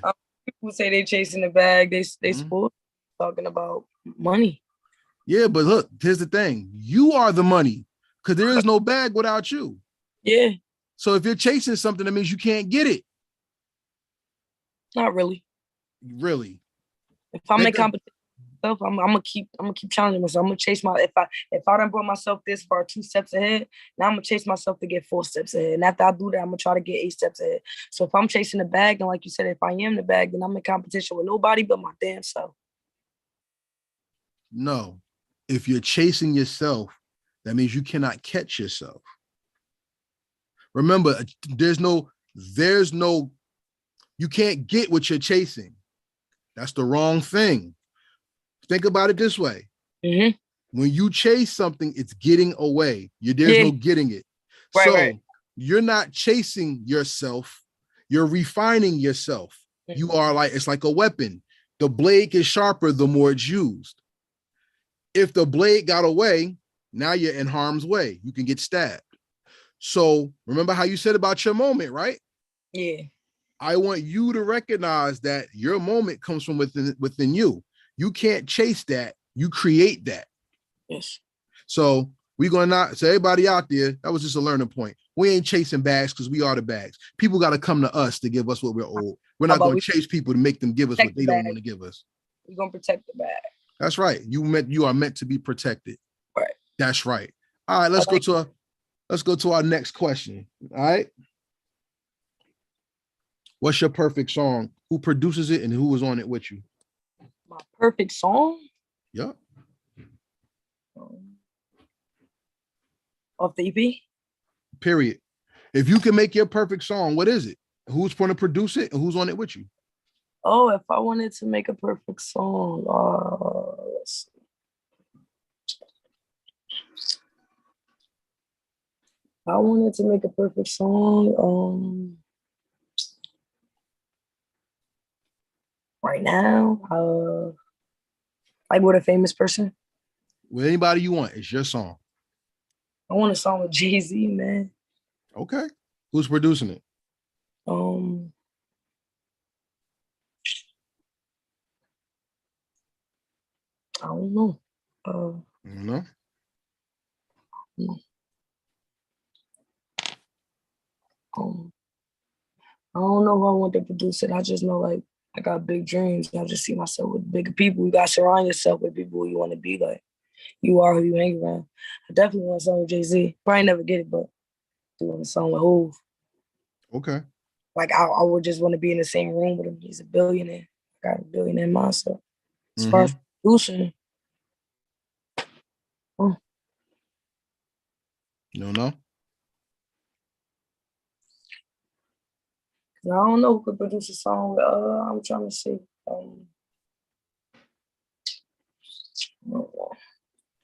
People say they chasing the bag. They supposed talking about money. Yeah, but look, here's the thing. You are the money, because there is no bag without you. Yeah. So if you're chasing something, that means you can't get it. Not really. Really. If I'm in competition with myself, I'm gonna keep challenging myself. I'm gonna chase if I done brought myself this far 2 steps ahead, now I'm gonna chase myself to get 4 steps ahead. And after I do that, I'm gonna try to get 8 steps ahead. So if I'm chasing the bag, and like you said, if I am the bag, then I'm in competition with nobody but my damn self. No. If you're chasing yourself, that means you cannot catch yourself. Remember, there's no, you can't get what you're chasing. That's the wrong thing. Think about it this way. Mm-hmm. When you chase something, it's getting away. There's no getting it. Right. You're not chasing yourself. You're refining yourself. Mm-hmm. You are it's like a weapon. The blade gets sharper the more it's used. If the blade got away, now you're in harm's way. You can get stabbed. So remember how you said about your moment, right? Yeah. I want you to recognize that your moment comes from within you. You can't chase that. You create that. Yes. So we're going to so everybody out there, that was just a learning point. We ain't chasing bags because we are the bags. People got to come to us to give us what we're owed. We're not going to chase people to make them give us what they don't want to give us. We're going to protect the bag. That's right. You are meant to be protected. Right. That's right. All right, let's go to our next question. All right. What's your perfect song? Who produces it and who was on it with you? My perfect song? Yep. Off the EP? Period. If you can make your perfect song, what is it? Who's going to produce it and who's on it with you? Oh, if I wanted to make a perfect song, let's see. I wanted to make a perfect song. Right now, like with a famous person. With anybody you want, it's your song. I want a song with Jay-Z, man. Okay. Who's producing it? I don't know. No. I don't know who I want to produce it. I just know like I got big dreams. I just see myself with bigger people. You got to surround yourself with people you want to be like. You are who you hang around. I definitely want a song with Jay-Z. Probably never get it, but I want a song with Hov. Okay. Like I would just want to be in the same room with him. He's a billionaire. I got a billionaire mindset. As far as producing, No. I don't know who could produce a song with, I'm trying to see.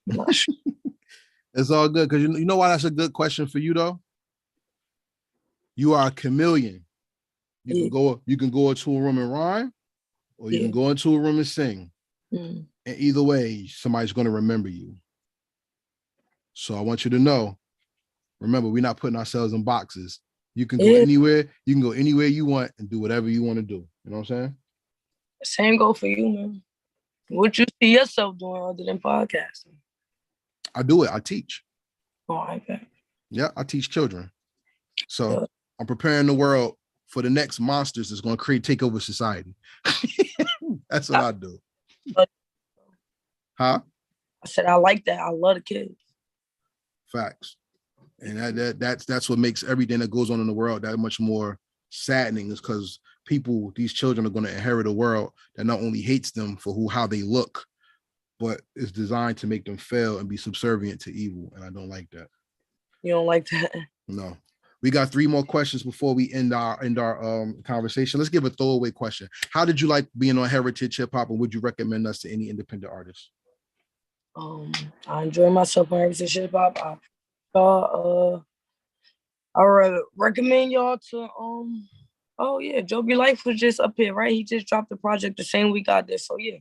Not sure. It's all good because you know why that's a good question for you though? You are a chameleon. You can go into a room and rhyme, or you can go into a room and sing. And either way, somebody's going to remember you. So I want you to know, remember, we're not putting ourselves in boxes. You can go anywhere. You can go anywhere you want and do whatever you want to do. You know what I'm saying? Same goal for you, man. What you see yourself doing other than podcasting? I do it. I teach. Oh, I bet. Yeah, I teach children. So I'm preparing the world for the next monsters that's going to take over society. That's what I do. Huh? I said I like that. I love the kids. Facts. And that's what makes everything that goes on in the world that much more saddening, is because these children are going to inherit a world that not only hates them for how they look, but is designed to make them fail and be subservient to evil. And I don't like that. You don't like that? No. We got 3 more questions before we end our conversation. Let's give a throwaway question. How did you like being on Heritage Hip Hop, and would you recommend us to any independent artists? I enjoy myself on Heritage Hip Hop. I would recommend y'all to Joby Life was just up here, right? He just dropped the project the same week I did. So yeah,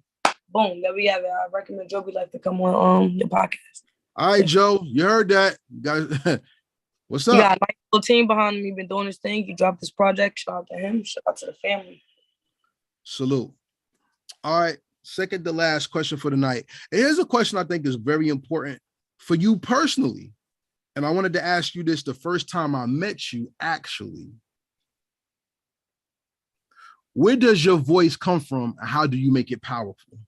boom, there we have it. I recommend Joby Life to come on your podcast. All right, Joe, you heard that, guys. What's up? You got a nice little team behind him. He been doing his thing. He dropped this project. Shout out to him. Shout out to the family. Salute. All right, second to last question for the night. And here's a question I think is very important for you personally. And I wanted to ask you this the first time I met you, actually. Where does your voice come from, and how do you make it powerful?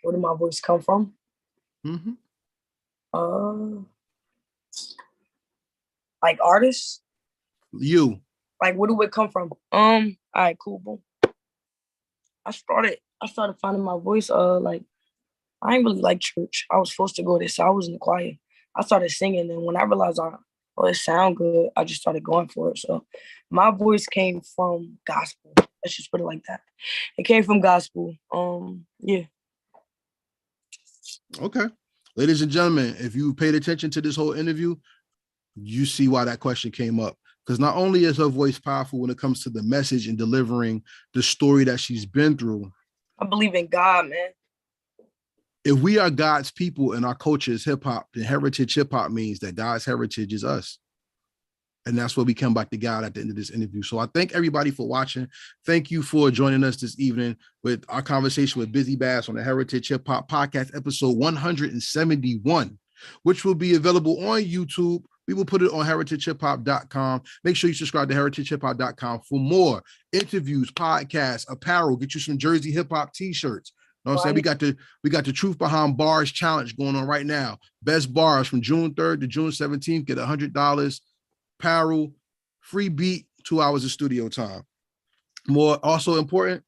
Where did my voice come from? Like artists? You. Like, where do it come from? All right, cool, boom. I started finding my voice. Like, I ain't really like church. I was forced to go there, so I was in the choir. I started singing, and when I realized, it sound good, I just started going for it. So my voice came from gospel. Let's just put it like that. It came from gospel. Yeah. Okay. Ladies and gentlemen, if you paid attention to this whole interview, you see why that question came up. Because not only is her voice powerful when it comes to the message and delivering the story that she's been through. I believe in God, man. If we are God's people and our culture is hip hop, then Heritage Hip Hop means that God's heritage is us. And that's what we come back to God at the end of this interview. So I thank everybody for watching. Thank you for joining us this evening with our conversation with Bizzy Bazz on the Heritage Hip Hop Podcast, episode 171, which will be available on YouTube. We will put it on heritagehiphop.com. Make sure you subscribe to heritagehiphop.com for more interviews, podcasts, apparel. Get you some Jersey hip hop t-shirts. You know what I'm saying? We got the Truth Behind Bars challenge going on right now. Best bars from June 3rd to June 17th. Get $100 apparel, free beat, 2 hours of studio time. More also important,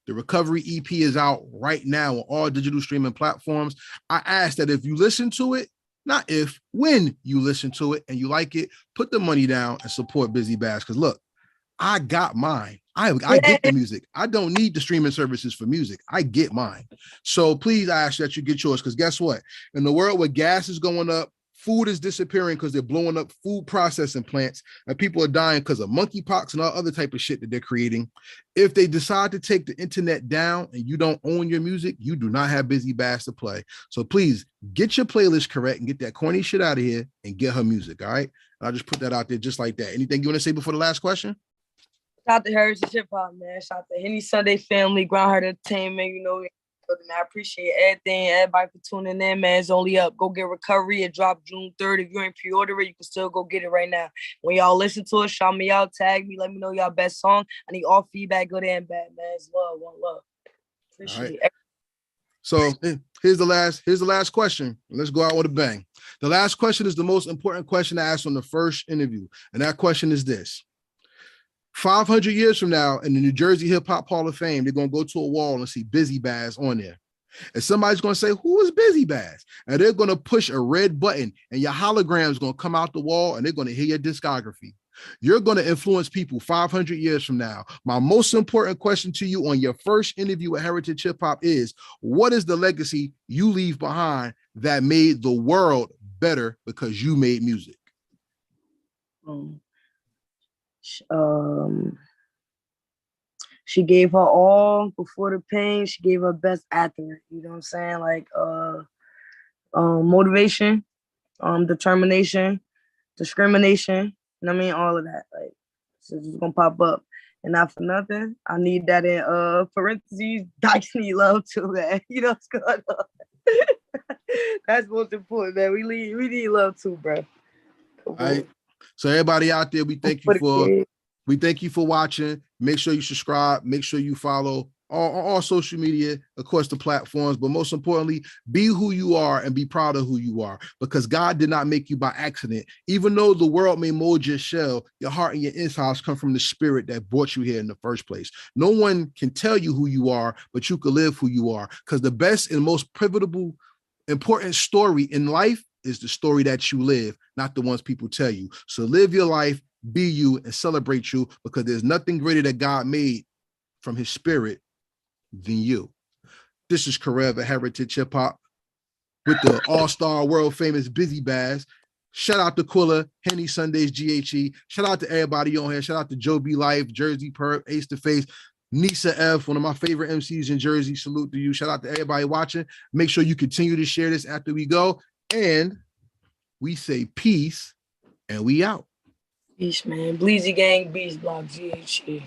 the Recovery EP is out right now on all digital streaming platforms. I ask that if you listen to it, not if, when you listen to it and you like it, put the money down and support Bizzy Bazz. Because look, I got mine. I get the music. I don't need the streaming services for music. I get mine. So please, I ask that you get yours, because guess what? In the world where gas is going up, food is disappearing because they're blowing up food processing plants, and people are dying because of monkeypox and all other type of shit that they're creating. If they decide to take the internet down and you don't own your music, you do not have Bizzy Bazz to play. So please get your playlist correct and get that corny shit out of here and get her music. All right. And I'll just put that out there just like that. Anything you want to say before the last question? Shout out to Heritage Hip Hop, man. Shout out to Henny Sunday family, Ground Heart Entertainment. You know, I appreciate everything. Everybody for tuning in, man. It's only up. Go get Recovery. It dropped June 3rd. If you ain't pre-order it, you can still go get it right now. When y'all listen to it, shout me out, tag me, let me know y'all best song. I need all feedback, good and bad, man. It's love, one love. Appreciate it. So here's the last question. Let's go out with a bang. The last question is the most important question I asked on the first interview. And that question is this. 500 years from now, in the New Jersey Hip Hop Hall of Fame, they're going to go to a wall and see Bizzy Bazz on there. And somebody's going to say, who is Bizzy Bazz? And they're going to push a red button, and your hologram is going to come out the wall, and they're going to hear your discography. You're going to influence people 500 years from now. My most important question to you on your first interview at Heritage Hip Hop is, what is the legacy you leave behind that made the world better because you made music? She gave her all before the pain. She gave her best after. You know what I'm saying? Like motivation, determination, discrimination. You know what I mean? All of that. Like it's just gonna pop up. And not for nothing, I need that in parentheses. Dice need love too, man. You know what's going on. That's most important, man. We need love too, bro. All right. So everybody out there, we thank you for watching. Make sure you subscribe. Make sure you follow all social media, of course, the platforms. But most importantly, be who you are and be proud of who you are, because God did not make you by accident. Even though the world may mold your shell, your heart and your insides come from the spirit that brought you here in the first place. No one can tell you who you are, but you can live who you are, because the best and most pivotal, important story in life is the story that you live, not the ones people tell you. So live your life, be you, and celebrate you, because there's nothing greater that God made from his spirit than you. This is Karev at Heritage Hip Hop with the all-star world famous Bizzy Bazz. Shout out to Quilla, Henny Sundays, GHE. Shout out to everybody on here. Shout out to Joe B. Life, Jersey Perp, Ace to Face, Nisa F, one of my favorite MCs in Jersey. Salute to you. Shout out to everybody watching. Make sure you continue to share this after we go. And we say peace, and we out. Peace, man. Bleezy Gang, Beast Block, GHE.